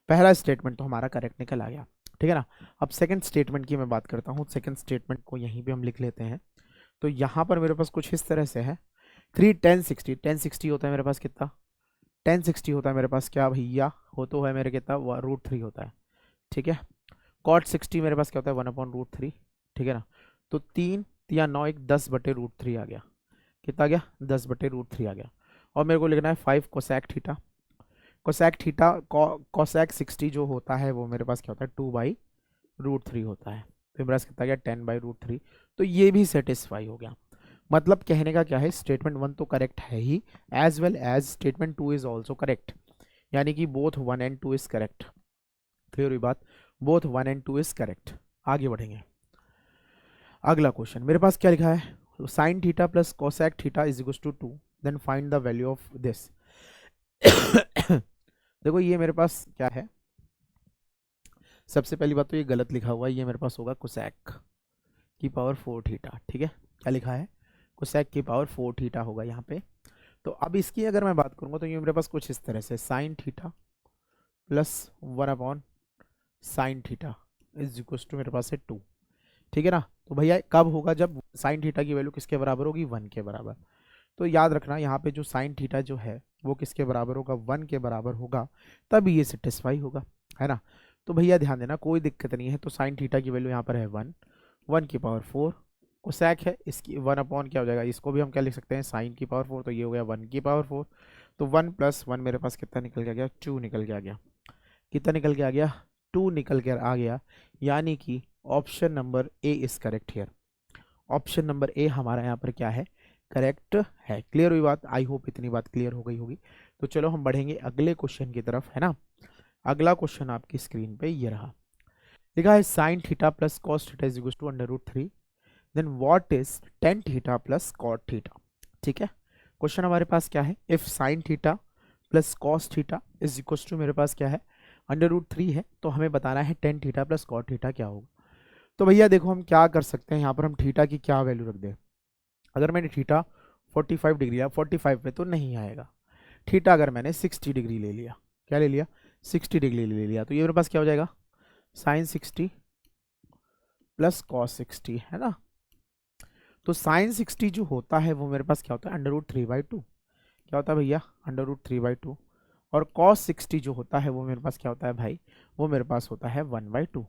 पहला स्टेटमेंट तो हमारा करेक्ट निकल आ गया, ठीक है ना। अब सेकंड स्टेटमेंट की मैं बात करता हूँ, सेकंड स्टेटमेंट को यहीं पे हम लिख लेते हैं। तो यहाँ पर मेरे पास कुछ इस तरह से है, 1060 होता है मेरे पास कितना, 1060 होता है मेरे पास क्या भैया, हो तो है मेरे कितना √3 होता है, ठीक है। cot 60 मेरे पास क्या होता है 1/√3, ठीक है ना। तो 3 या 9 एक 10/√3 आ गया, कितना आ गया 10/√3 आ गया। और मेरे को लिखना है 5 cosec theta, cosec theta cosec 60 जो होता है वो मेरे पास क्या होता है 2/√3 होता है, तो मेरे पास कितना गया 10/√3। तो ये भी सेटिस्फाई हो गया। मतलब कहने का क्या है, स्टेटमेंट 1 तो करेक्ट है ही, as well as statement 2 is also correct, यानी कि both 1 and 2 is correct. Clear हुई बात, बोथ 1 एंड 2 इज करेक्ट। आगे बढ़ेंगे, अगला क्वेश्चन मेरे पास क्या लिखा है, sine theta plus cosec theta is equal to 2, then find the value of this. देखो ये मेरे पास क्या है, सबसे पहली बात तो ये गलत लिखा हुआ है, ये मेरे पास होगा कोसैक की पावर 4 थीटा, ठीक है, क्या लिखा है कोसैक की पावर 4 थीटा होगा यहाँ पे। तो अब इसकी अगर मैं बात करूँगा तो ये मेरे पास कुछ इस तरह से sine theta plus 1 sine theta is equal to मेरे पास है 2, ठीक है ना। तो भैया कब होगा, जब साइन थीटा की वैल्यू किसके बराबर होगी 1 के बराबर। तो याद रखना यहाँ पे जो साइन थीटा जो है वो किसके बराबर होगा 1 के बराबर होगा, तब ये सेटिस्फाई होगा, है ना। तो भैया ध्यान देना कोई दिक्कत नहीं है, तो साइन थीटा की वैल्यू यहाँ पर है 1, 1 की पावर 4, कोसैक है इसकी 1 अपॉन क्या हो जाएगा, इसको भी हम क्या लिख सकते हैं साइन की पावर 4, तो ये हो गया 1 की पावर 4। तो 1 प्लस 1 मेरे पास कितना निकल के आ गया 2 निकल के आ गया, कितना निकल के आ गया 2 निकल के आ गया। यानी कि option number A is correct here, option number A हमारा यहाँ पर क्या है करेक्ट है। क्लियर हुई बात, आई होप इतनी बात क्लियर हो गई होगी। तो चलो हम बढ़ेंगे अगले क्वेश्चन की तरफ, है ना। अगला क्वेश्चन आपकी स्क्रीन पे ये रहा, लिखा है sine theta plus cos theta is equal to √3, then what is tan theta plus cot theta, ठीक है। क्वेश्चन हमारे पास क्या है, if sine theta plus cos theta is equal to मेरे पास क्या है √3 है, तो हमें बताना है tan theta plus cot theta क्या होगा। तो भैया देखो हम क्या कर सकते हैं, यहाँ पर हम थीटा की क्या वैल्यू रख दें। अगर मैंने थीटा 45 डिग्री या 45 पे तो नहीं आएगा, थीटा अगर मैंने 60 डिग्री ले लिया, क्या ले लिया 60 डिग्री ले लिया, तो ये मेरे पास क्या हो जाएगा साइन 60 प्लस कॉस 60, है ना। तो साइन 60 जो होता है वो मेरे पास क्या होता है √3/2, क्या होता है भैया √3/2 और कॉस 60 जो होता है वो मेरे पास क्या होता है भाई, वो मेरे पास होता है 1/2। तो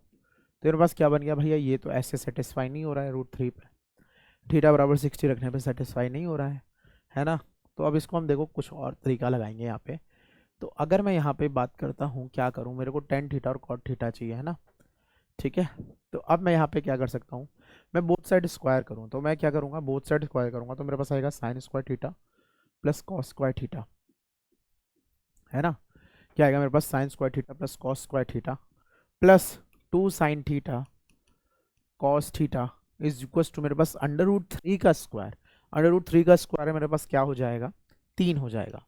मेरे पास क्या बन गया भैया, ये तो ऐसे सेटिस्फाई नहीं हो रहा है √3 पे, थीटा बराबर 60 रखने पे सेटिस्फाई नहीं हो रहा है ना। तो अब इसको हम देखो कुछ और तरीका लगाएंगे यहाँ पे। तो अगर मैं यहाँ पे बात करता हूँ, क्या करूँ, मेरे को टेन थीटा और कॉट थीटा चाहिए, है ना। ठीक है, तो अब मैं यहाँ पे क्या कर सकता हूँ, मैं बोथ साइड स्क्वायर करूँ, तो मैं क्या करूँगा, बोथ साइड स्क्वायर करूँगा तो मेरे पास आएगा sine square theta plus cos square theta, है ना। क्या आएगा मेरे पास, sine square theta plus cos square theta plus 2 sine theta cos theta is equal to मेरे पास √3 का स्क्वायर। √3 का स्क्वायर है मेरे पास क्या हो जाएगा, 3 हो जाएगा।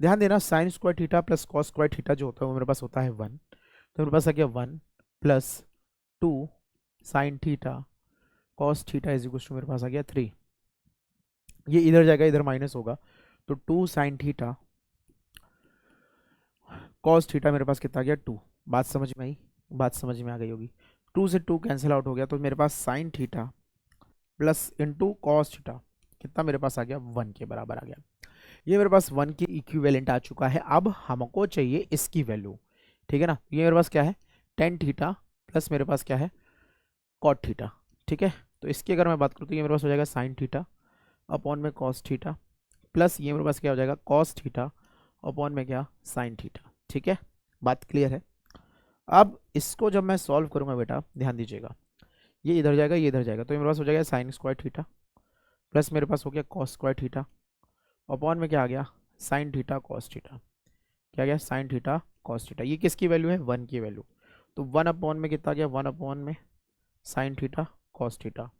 ध्यान देना, sign square theta plus cos square theta जो होता है वो मेरे पास होता है 1, तो मेरे पास आ गया 1 plus 2 sine theta cos theta is equal to मेरे पास आ गया 3। ये इधर जाएगा, इधर माइनस होगा, तो 2 साइन थीटा कॉस थीटा मेरे पास कितना आ गया 2। बात समझ में आई, बात समझ में आ गई होगी। 2 से 2 कैंसिल आउट हो गया, तो मेरे पास sine theta plus into cos theta कितना मेरे पास आ गया, 1 के बराबर आ गया। ये मेरे पास 1 के इक्विवेलेंट आ चुका है। अब हमको चाहिए इसकी वैल्यू, ठीक है ना। ये मेरे पास क्या है, टेन थीटा प्लस मेरे पास क्या है, कॉट थीटा, ठीक है। तो इसकी अगर मैं बात करूँ तो ये मेरे पास हो जाएगा साइन थीटा अपॉन में कॉस थीटा प्लस ये मेरे पास क्या हो जाएगा, कॉस थीटा अपॉन में क्या, साइन थीटा, ठीक है। बात क्लियर है। अब इसको जब मैं सॉल्व करूंगा बेटा, ध्यान दीजिएगा, ये इधर जाएगा, ये इधर जाएगा, तो ये मेरे पास हो जाएगा साइन स्क्वायर थीटा प्लस मेरे पास हो गया कॉस स्क्वायर थीटा अपॉन में क्या आ गया, साइन थीटा कॉस थीटा। क्या गया, साइन थीटा कॉस थीटा। ये किसकी वैल्यू है, 1 की वैल्यू। तो 1 अपॉन में कितना गया, 1 अपॉन में sign theta cos theta.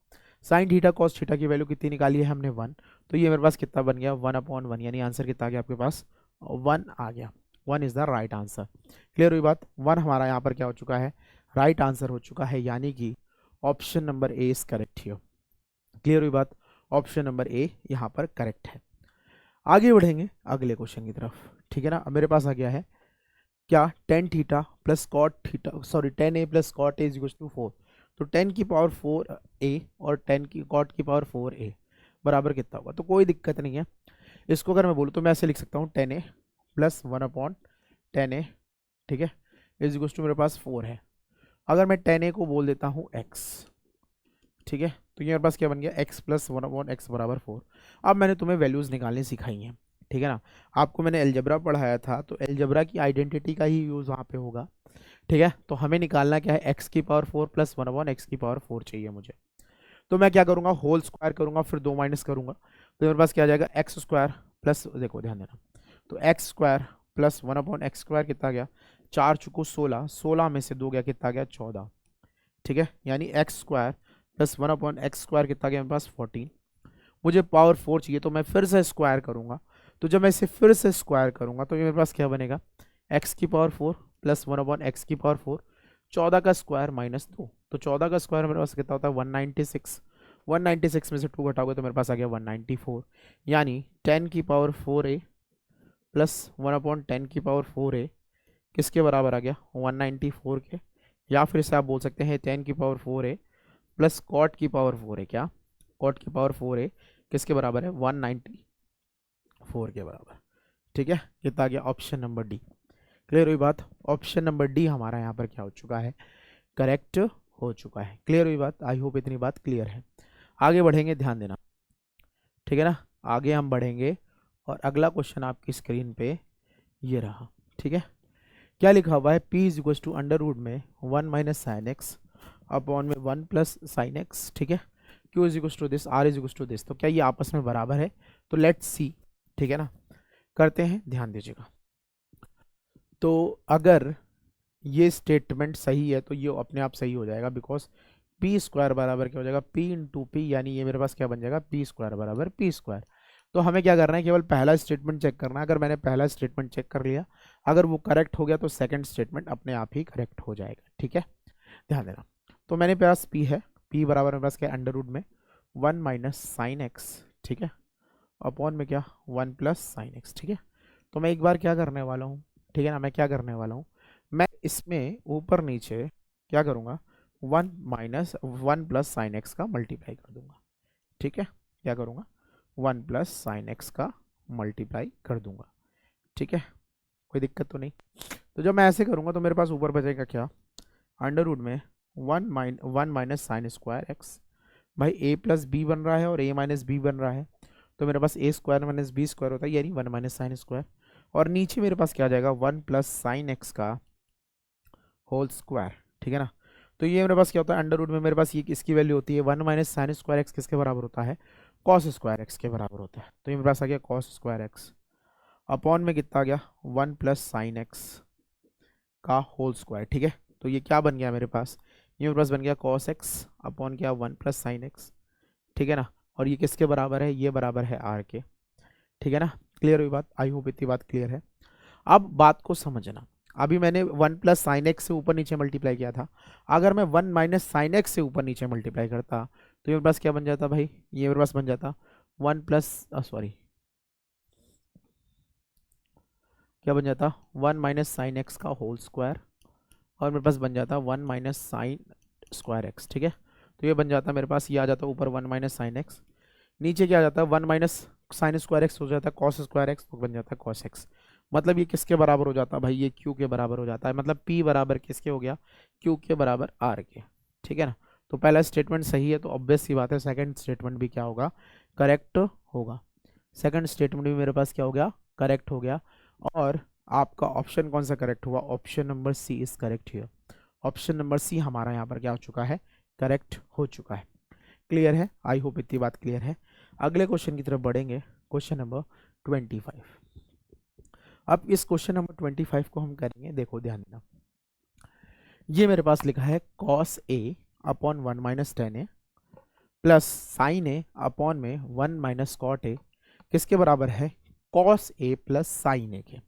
Sign theta cos theta की वैल्यू कितनी निकाली है हमने, 1। तो ये मेरे पास कितना बन गया, 1/1, यानी आंसर कितना आ गया आपके पास, 1 आ गया। 1 is the right answer. Clear हुई बात, 1 हमारा यहाँ पर क्या हो चुका है, राइट आंसर हो चुका है, यानी कि option number A is correct here. Clear हुई बात, ऑप्शन नंबर ए यहाँ पर करेक्ट है। आगे बढ़ेंगे अगले क्वेश्चन की तरफ, ठीक है ना। अब मेरे पास आ गया है क्या, tan theta plus cot theta, sorry 10a plus cot A is equal to 4। तो 10 की पावर 4a और 10 की कॉट की पावर 4a बराबर कितना होगा। तो कोई दिक्कत नहीं है, इसको अगर मैं बोलूँ तो मैं ऐसे लिख सकता हूँ 10a प्लस 1/10a, ठीक है, इज इक्वल टू मेरे पास 4 है। अगर मैं 10a को बोल देता हूँ x, ठीक है, तो ये मेरे पास क्या बन गया, x प्लस 1/x बराबर 4। अब मैंने तुम्हें वैल्यूज़ निकालनी सिखाई हैं, ठीक है ना। आपको मैंने एलजेब्रा पढ़ाया था, तो एलजेब्रा की आइडेंटिटी का ही यूज़ वहाँ पे होगा, ठीक है। तो हमें निकालना क्या है, x की पावर 4 प्लस 1/x की पावर 4 चाहिए मुझे। तो मैं क्या करूँगा, होल स्क्वायर करूँगा, फिर 2 माइनस करूँगा, तो मेरे पास क्या आ जाएगा, एक्स स्क्वायर प्लस, देखो ध्यान देना, तो x square plus 1/x square कितना गया, 4 चुको 16, 16 में से 2 गया कितना गया, 14, ठीक है। यानी x square plus 1/x square कितना गया मेरे पास, 14। मुझे पावर 4 चाहिए, तो मैं फिर से स्क्वायर करूँगा। तो जब मैं इसे फिर से स्क्वायर करूँगा तो ये मेरे पास क्या बनेगा, x की पावर 4 प्लस 1/x की पावर 4, 14 का स्क्वायर माइनस 2, तो 14 का स्क्वायर मेरे पास कितना होता है, 196। 196 में से 2 घटाओगे तो मेरे पास आ गया 194। यानी 10 की पावर 4a प्लस 1/10 की पावर 4a किसके बराबर आ गया, 194 के। या फिर इसे आप बोल सकते हैं 10 की पावर 4a प्लस कॉट की पावर 4a, क्या, कॉट की पावर 4a किसके बराबर है, 194 के बराबर, ठीक है। कितना आ गया, ऑप्शन नंबर डी। क्लियर हुई बात, ऑप्शन नंबर डी हमारा यहाँ पर क्या हो चुका है, करेक्ट हो चुका है। क्लियर हुई बात, आई होप इतनी बात क्लियर है। आगे बढ़ेंगे, ध्यान देना, ठीक है ना। आगे हम बढ़ेंगे और अगला क्वेश्चन आपकी स्क्रीन पे ये रहा, ठीक है। क्या लिखा हुआ है, p is equal to under root में 1 माइनस साइन एक्स अपॉन में 1 प्लस साइन एक्स, ठीक है। q is equal to this, r is equal to this, तो क्या ये आपस में बराबर है, तो लेट्स सी, ठीक है ना, करते हैं, ध्यान दीजिएगा। तो अगर ये स्टेटमेंट सही है तो ये अपने आप सही हो जाएगा, बिकॉज पी स्क्वायर बराबर क्या हो जाएगा, p इंटू पी, यानी ये मेरे पास क्या बन जाएगा, पी स्क्वायर बराबर पी स्क्वायर। तो हमें क्या करना है, केवल पहला स्टेटमेंट चेक करना है। अगर मैंने पहला स्टेटमेंट चेक कर लिया, अगर वो करेक्ट हो गया तो सेकंड स्टेटमेंट अपने आप ही करेक्ट हो जाएगा, ठीक है। ध्यान देना, तो मेरे पास p है, p बराबर मेरे पास क्या है, अंडर रूट में 1 माइनस साइन एक्स, ठीक है, अपॉन में क्या, 1 प्लस साइन एक्स, ठीक है। तो मैं एक बार क्या करने वाला हूँ, ठीक है ना, मैं क्या करने वाला हूँ, मैं इसमें ऊपर नीचे क्या करूँगा, 1 प्लस साइन एक्स का मल्टीप्लाई कर दूंगा, ठीक है। क्या करूँगा, 1 प्लस साइन एक्स का मल्टीप्लाई कर दूंगा, ठीक है। कोई दिक्कत तो नहीं। तो जब मैं ऐसे करूँगा तो मेरे पास ऊपर बचेगा क्या, अंडर रूट में one minus sine square x. भाई ए प्लस बी बन रहा है और ए माइनस बी बन रहा है, तो मेरे पास ए स्क्वायर माइनस बी स्क्वायर होता है, यानी वन माइनस साइन स्क्वायर। और नीचे मेरे पास क्या आ जाएगा, वन प्लस साइन एक्स का होल स्क्वायर, ठीक है ना। तो ये मेरे पास क्या होता है, अंडर रूट में मेरे पास ये किसकी वैल्यू होती है, one minus sine square x किसके बराबर होता है, कॉस स्क्वायर एक्स के बराबर होता है। तो ये मेरे पास आ गया कॉस स्क्वायर एक्स अपॉन में कितना आ गया, वन प्लस साइन एक्स का होल स्क्वायर, ठीक है। तो ये क्या बन गया मेरे पास, ये मेरे पास बन गया कॉस एक्स अपॉन क्या, वन प्लस साइन एक्स, ठीक है ना। और ये किसके बराबर है, ये बराबर है आर के, ठीक है ना। क्लियर हुई बात, आई होप इतनी बात क्लियर है। अब बात को समझना, अभी मैंने वन प्लस साइन एक्स से ऊपर नीचे मल्टीप्लाई किया था, अगर मैं वन माइनस साइन एक्स से ऊपर नीचे मल्टीप्लाई करता तो ये मेरे पास क्या बन जाता भाई, ये मेरे पास बन जाता वन प्लस सॉरी क्या बन जाता, वन माइनस साइन एक्स का होल स्क्वायर, और मेरे पास बन जाता one minus sine square x, ठीक है। तो ये बन जाता मेरे पास, ये आ जाता ऊपर वन माइनस साइन एक्स, नीचे क्या आ जाता है, one minus sine square x हो जाता है कॉस स्क्वायर एक्स, तो बन जाता है कॉस एक्स। मतलब ये किसके बराबर हो जाता है भाई, ये क्यू के बराबर हो जाता है, मतलब पी बराबर किसके हो गया, क्यू के बराबर आर के, ठीक है ना। तो पहला स्टेटमेंट सही है, तो ऑब्वियस सी बात है सेकंड स्टेटमेंट भी क्या होगा, करेक्ट होगा। सेकंड स्टेटमेंट भी मेरे पास क्या हो गया, करेक्ट हो गया। और आपका ऑप्शन कौन सा करेक्ट हुआ, option number C is correct here. Option number C हमारा यहाँ पर क्या हो चुका है, करेक्ट हो चुका है। क्लियर है, आई होप इतनी बात क्लियर है। अगले क्वेश्चन की तरफ बढ़ेंगे, क्वेश्चन नंबर 25। अब इस क्वेश्चन नंबर 25 को हम करेंगे, देखो ध्यान देना। ये मेरे पास लिखा है cos A upon one minus tan A plus sine A upon में वन माइनस कॉट ए किसके बराबर है, cos A plus sine A के।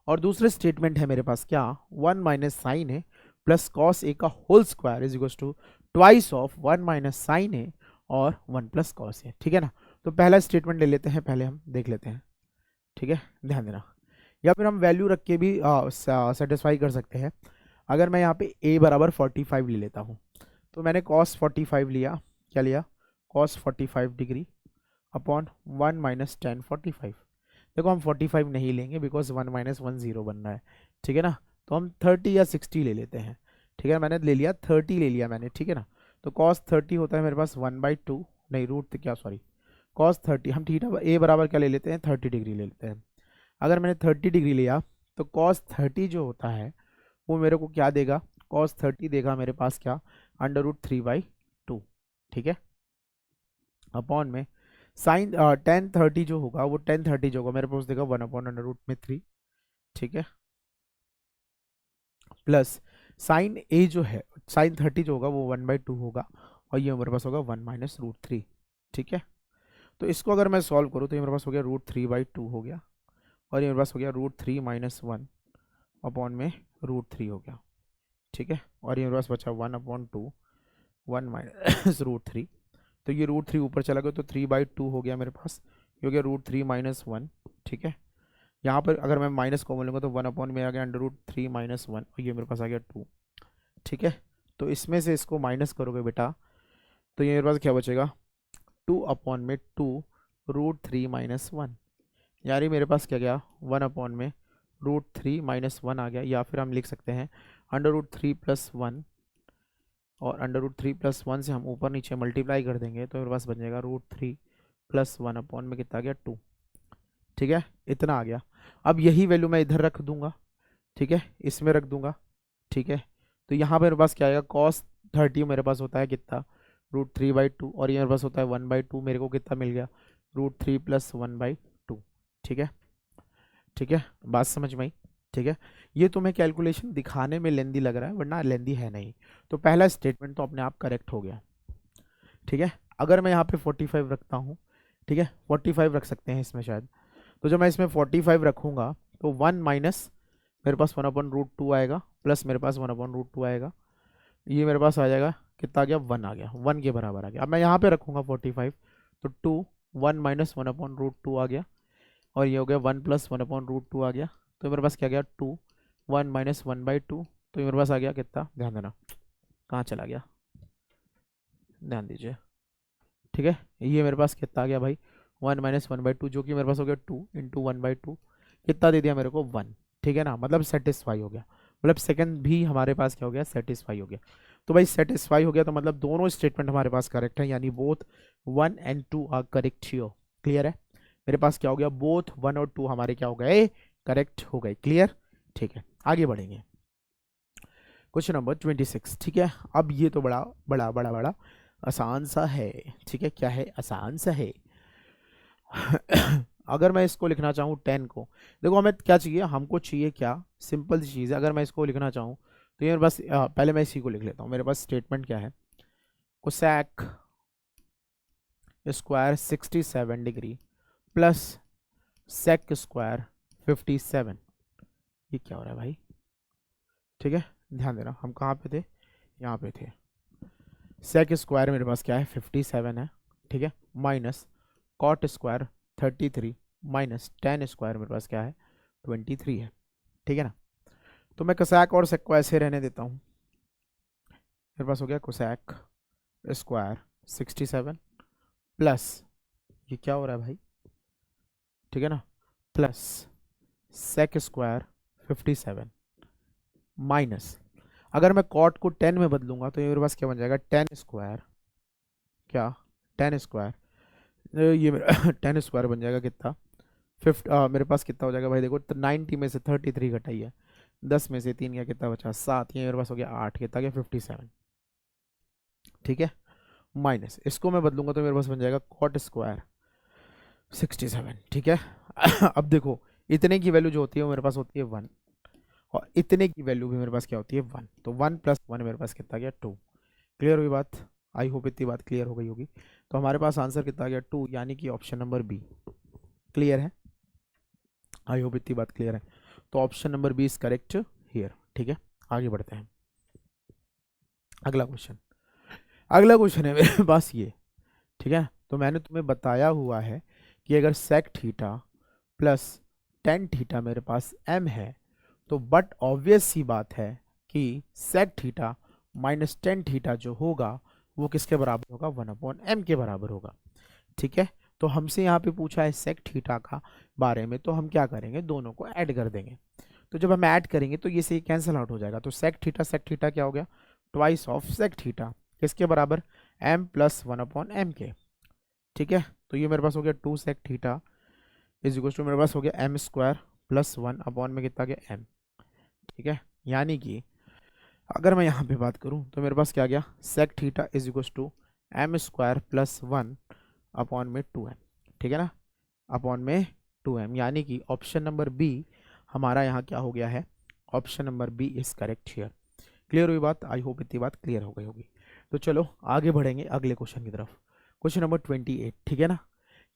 और दूसरे स्टेटमेंट है मेरे पास क्या, one minus sine A plus cos A का whole square is equal to twice of one minus sine A और वन प्लस कॉस ए, ठीक है ना। तो पहला स्टेटमेंट ले लेते हैं, पहले हम देख लेते हैं, ठीक है, ध्यान देना। या फिर हम वैल्यू रख के भी सेटिस्फाई कर सकते हैं। अगर मैं यहाँ पे a बराबर 45 ले लेता हूँ, तो मैंने cos 45 लिया, क्या लिया, cos 45 degree upon one minus ten 45। देखो हम 45 नहीं लेंगे because one minus one zero बनना है, ठीक है ना। तो हम 30 या 60 ले लेते हैं, ठीक है। मैंने ले लिया 30 ले लिया मैंने, ठीक है ना। तो cos 30 होता है मेरे पास वन बाई टू, नहीं रूट क्या सॉरी cos 30, हम थीटा a बराबर क्या ले लेते हैं, 30 डिग्री ले लेते हैं। अगर मैंने 30 डिग्री लिया तो cos 30 जो होता है वो मेरे को क्या देगा, cos 30 देगा मेरे पास क्या, under root three by two, ठीक है, अपॉन में साइन टेन 30 जो होगा वो टेन 30 जो होगा मेरे पास देगा वन अपॉन अंडर रूट में थ्री, ठीक है, प्लस साइन ए जो है साइन 30 जो होगा वो वन बाई टू होगा, और ये मेरे पास होगा वन माइनस रूट थ्री, ठीक है। तो इसको अगर मैं सॉल्व करूँ तो ये मेरे पास हो गया रूट थ्री बाई टू हो गया, और ये मेरे पास हो गया root three minus one upon में रूट थ्री हो गया, ठीक है। और ये मेरे पास बचा one upon two one minus root three, तो ये रूट थ्री ऊपर चला गया तो थ्री बाई टू हो गया मेरे पास, ये हो गया रूट थ्री माइनस वन, ठीक है। यहाँ पर अगर मैं माइनस कॉमन लूँगा तो वन अपॉन में आ गया under root three minus one, और ये मेरे पास आ गया टू, ठीक है। तो इसमें से इसको माइनस करोगे बेटा तो ये मेरे पास क्या बचेगा, टू अपॉन में two root three minus one, यानी मेरे पास क्या गया, वन अपॉन में रूट थ्री माइनस वन आ गया। या फिर हम लिख सकते हैं under root three plus one, और under root three plus one से हम ऊपर नीचे मल्टीप्लाई कर देंगे तो मेरे पास बन जाएगा root three plus one upon में कितना आ गया, टू, ठीक है, इतना आ गया। अब यही वैल्यू मैं इधर रख दूंगा, ठीक है, इसमें रख दूंगा, ठीक है। तो यहाँ पर मेरे पास क्या आएगा, कॉस 30 मेरे पास होता है कितना, रूट थ्री बाई टू, और ये मेरे पास होता है वन बाई टू, मेरे को कितना मिल गया, root three plus one by two, ठीक है, ठीक है, बात समझ में आई, ठीक है। ये तुम्हें कैलकुलेशन दिखाने में लेंदी लग रहा है वरना लेंदी है नहीं। तो पहला स्टेटमेंट तो अपने आप करेक्ट हो गया, ठीक है। अगर मैं यहाँ पे 45 रखता हूँ, ठीक है, 45 रख सकते हैं इसमें शायद, तो जब मैं इसमें 45 रखूँगा तो वन माइनस मेरे पास वन अपॉन रूट टू आएगा, प्लस मेरे पास वन अपॉन रूट टू आएगा, ये मेरे पास आ जाएगा कितना आ गया, वन आ गया, वन के बराबर आ गया। अब मैं यहाँ पे रखूँगा 45 तो two one minus one upon root two आ गया, और ये हो गया one plus one upon root two आ गया, तो मेरे पास क्या गया, two one minus one by two, तो ये मेरे पास आ गया कितना, ध्यान देना कहाँ चला गया, ध्यान दीजिए, ठीक है। ये मेरे पास कितना आ गया भाई, one minus one by to, जो कि मेरे पास हो गया two into one by to, कितना दे दिया मेरे को, वन, ठीक है ना, मतलब सेटिस्फाई हो गया, मतलब सेकंड भी हमारे पास क्या हो गया, सेटिस्फाई हो गया। तो भाई सेटिस्फाई हो गया तो मतलब दोनों स्टेटमेंट हमारे पास करेक्ट है, यानी both 1 and 2 are correct here. Clear है, मेरे पास क्या हो गया, बोथ 1 और 2 हमारे क्या हो गए, करेक्ट हो गए। क्लियर, ठीक है, आगे बढ़ेंगे। क्वेश्चन नंबर 26, ठीक है। अब ये तो बड़ा बड़ा बड़ा बड़ा आसान सा है, ठीक है, क्या है, आसान सा है। अगर मैं इसको लिखना चाहूँ 10 को, देखो हमें क्या चाहिए, हमको चाहिए क्या, सिंपल सी चीज़ है। अगर मैं इसको लिखना चाहूँ तो ये बस पहले मैं इसी को लिख लेता हूँ। मेरे पास स्टेटमेंट क्या है, cosec square 67 degree plus sec square 57। ये क्या हो रहा है भाई, ठीक है, ध्यान देना, हम कहाँ पे थे, यहाँ पे थे। सेक स्क्वायर मेरे पास क्या है, 57 है, ठीक है, minus cot square 33 minus tan square मेरे पास क्या है, 23 है, ठीक है ना। तो मैं कोसेक और सेक को ऐसे रहने देता हूँ। मेरे पास हो गया कोसेक स्क्वायर 67 प्लस, ये क्या हो रहा है भाई, ठीक है ना, प्लस सेक स्क्वायर 57 माइनस, अगर मैं कॉट को 10 में बदलूंगा तो ये मेरे पास क्या बन जाएगा, 10 स्क्वायर, क्या 10 स्क्वायर, ये मेरा 10 स्क्वायर बन जाएगा कितना, मेरे पास कितना हो जाएगा भाई, देखो 90 में से 33 घटाई है, 10 में से 3 गया, कितना बचा 7, ये मेरे पास हो गया 8, कितना गया 57, ठीक है, माइनस इसको मैं बदलूंगा तो मेरे पास बन जाएगा कॉट स्क्वायर 67, ठीक है। अब देखो इतने की वैल्यू जो होती है वो मेरे पास होती है 1, और इतने की वैल्यू भी मेरे पास क्या होती है 1, तो 1 + 1 मेरे पास कितना गया 2। क्लियर हुई बात, आई होप इतनी बात क्लियर हो गई होगी। तो हमारे पास आंसर कितना गया 2, यानी कि ऑप्शन नंबर बी। क्लियर है, आई होप इतनी बात क्लियर है। तो option number B is correct here, ठीक है, आगे बढ़ते हैं। अगला क्वेश्चन, अगला क्वेश्चन है मेरे पास ये, ठीक है। तो मैंने तुम्हें बताया हुआ है कि अगर sec theta plus tan theta मेरे पास m है, तो बट ऑब्वियस सी बात है कि sec theta minus tan theta जो होगा वो किसके बराबर होगा, 1/m के बराबर होगा, ठीक है। तो हमसे यहाँ पे पूछा है सेक थीटा का बारे में, तो हम क्या करेंगे, दोनों को ऐड कर देंगे। तो जब हम ऐड करेंगे तो ये से कैंसिल आउट हो जाएगा, तो सेक थीटा क्या हो गया, ट्वाइस ऑफ सेक थीटा, किसके बराबर, m + 1/m के, ठीक है। तो ये मेरे पास हो गया 2 sec theta is equal to मेरे पास हो गया m स्क्वायर प्लस 1/, में कितना गया m, ठीक है। यानी कि अगर मैं यहाँ पे बात करूँ तो मेरे पास क्या गया, sec theta is equal to m square plus 1/, में 2m, ठीक है ना, अपॉन में 2m, यानी कि ऑप्शन नंबर बी हमारा यहाँ क्या हो गया है, option number B is correct here. Clear हुई बात, आई होप इतनी बात क्लियर हो गई होगी। तो चलो आगे बढ़ेंगे अगले क्वेश्चन की तरफ। क्वेश्चन नंबर 28, ठीक है ना,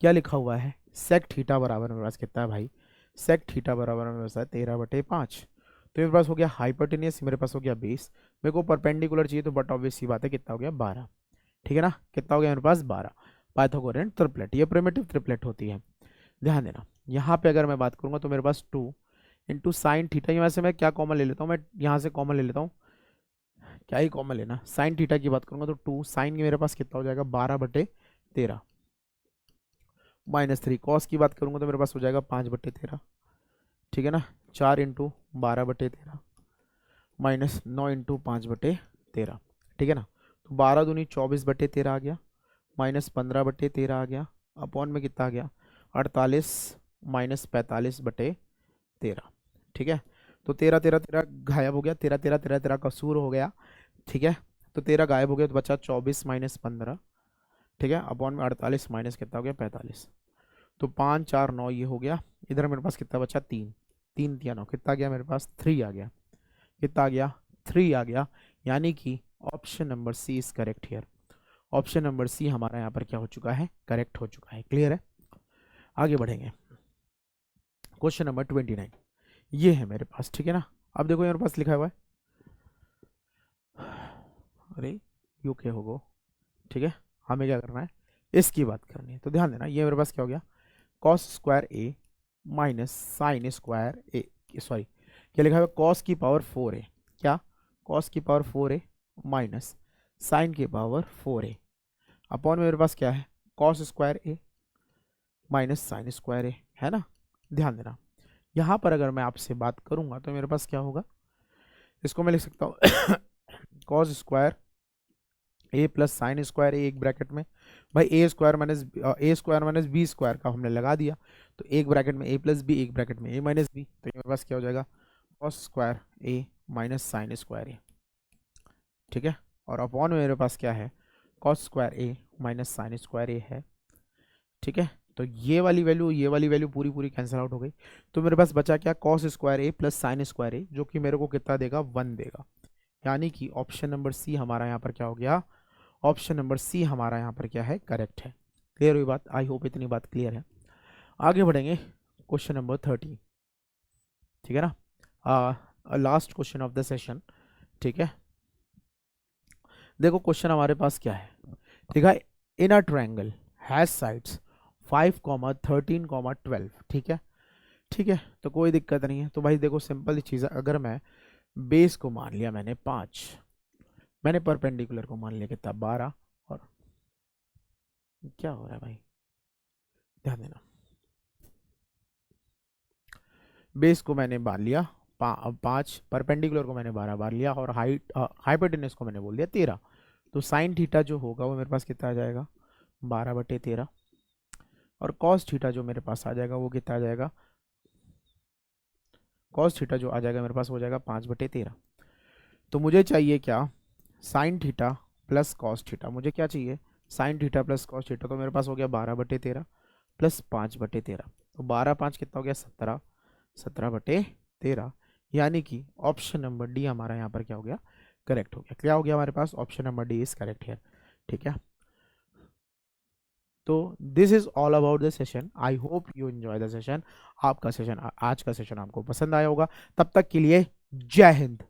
क्या लिखा हुआ है, सेक थीटा बराबर मेरे पास कितना है भाई, सेक थीटा बराबर मेरे पास है 13/5। तो मेरे पास हो गया हाइपोटेनियस, मेरे पास हो गया बेस, मेरे को परपेंडिकुलर चाहिए, तो बट ऑब्वियस सी बात है कितना हो गया 12, ठीक है ना, कितना हो गया मेरे पास 12। पाइथागोरन ट्रिपलेट, ये प्रिमिटिव ट्रिपलेट होती है, ध्यान देना। यहाँ पे अगर मैं बात करूँगा तो मेरे पास 2 इंटू साइन थीटा, ये वैसे मैं क्या कॉमन ले लेता हूँ, मैं यहाँ से कॉमन ले लेता हूँ, क्या ही कॉमन लेना, साइन थीटा की बात करूँगा तो 2 साइन के मेरे पास कितना हो जाएगा 12/13 -3, कॉस की बात करूँगा तो मेरे पास हो जाएगा 5/13, ठीक है ना, 4 इंटू 12/13 माइनस 9 इंटू 5/13, ठीक है ना। तो 12 दूनी 24/13 आ गया, माइनस 15/13 आ गया, अपॉन में कितना आ गया 48 माइनस 45/13, ठीक है। तो 13 13 13 गायब हो गया, 13 13 13 13 का सूर हो गया, ठीक है। तो 13 गायब हो गया तो बचा 24 माइनस 15, ठीक है, अपॉन में 48 माइनस कितना हो गया 45। तो 5 4 9 ये हो गया, इधर मेरे पास कितना बचा 3, 3 3 9 कितना गया मेरे पास 3 आ गया, कितना आ गया 3 आ गया, यानी कि option number C is correct here. Option number C हमारा यहाँ पर क्या हो चुका है, करेक्ट हो चुका है। क्लियर है, आगे बढ़ेंगे। क्वेश्चन नंबर 29 ये है मेरे पास, ठीक है ना। अब देखो मेरे पास लिखा हुआ है, अरे यू के हो गो, ठीक है, हमें क्या करना है, इसकी बात करनी है। तो ध्यान देना, ये मेरे पास क्या हो गया, कॉस स्क्वायर ए माइनस साइन स्क्वायर ए, सॉरी क्या लिखा हुआ है, कॉस की पावर 4a, क्या कॉस की पावर 4a माइनस साइन की पावर 4a, अपॉन में मेरे पास क्या है कॉस स्क्वायर ए माइनस साइन स्क्वायर ए, है ना। ध्यान देना, यहाँ पर अगर मैं आपसे बात करूंगा तो मेरे पास क्या होगा, इसको मैं लिख सकता हूँ कॉस स्क्वायर ए प्लस साइन स्क्वायर ए, एक ब्रैकेट में भाई ए स्क्वायर माइनस बी स्क्वायर का हमने लगा दिया, तो एक ब्रैकेट में ए प्लस बी, एक ब्रैकेट में ए माइनस बी, तो ये मेरे पास क्या हो जाएगा कॉस स्क्वायर ए माइनस साइन स्क्वायर ए, ठीक है। और अपॉन में मेरे पास क्या है, कॉस स्क्वायर ए माइनस साइन स्क्वायर ए है, ठीक है। तो ये वाली वैल्यू पूरी पूरी कैंसिल आउट हो गई, तो मेरे पास बचा क्या, कॉस स्क्वायर ए प्लस साइन स्क्वायर ए, जो कि मेरे को कितना देगा, 1 देगा। यानी कि ऑप्शन नंबर सी हमारा यहाँ पर क्या हो गया, ऑप्शन नंबर सी हमारा यहाँ पर क्या है, करेक्ट है। क्लियर हुई बात, आई होप इतनी बात क्लियर है। आगे बढ़ेंगे क्वेश्चन नंबर 30, ठीक है ना, last question of the session, ठीक है। देखो क्वेश्चन हमारे पास क्या है, ठीक है, इन अ ट्रायंगल हैज साइड्स 5, 13, 12, ठीक है, ठीक है। तो कोई दिक्कत नहीं है। तो भाई देखो सिंपल ही चीज़ है, अगर मैं बेस को मान लिया मैंने 5, मैंने परपेंडिकुलर को मान लिया कितना, 12, और क्या हो रहा है भाई, ध्यान देना, बेस को मैंने मान लिया 5, परपेंडिकुलर को मैंने 12 बार लिया, और हाइट हाइपोटेनस को मैंने बोल दिया 13। तो साइन थीटा जो होगा वो मेरे पास कितना आ जाएगा, 12/13, और कॉस थीटा जो मेरे पास आ जाएगा वो कितना आ जाएगा, कॉस थीटा जो आ जाएगा मेरे पास हो जाएगा 5/13। तो मुझे चाहिए क्या, sign theta plus cos theta, मुझे क्या चाहिए, sign theta plus cos theta. तो मेरे पास हो गया 12/13 प्लस 5/13, तो 12×5 कितना हो गया, 17, 17/13, यानी कि ऑप्शन नंबर डी हमारा यहाँ पर क्या हो गया, करेक्ट हो गया। क्या हो गया हमारे पास, option number D is correct here, ठीक है। तो this is all about the session, I hope you enjoy the session. आपका सेशन, आज का सेशन आपको पसंद आया होगा। तब तक के लिए जय हिंद।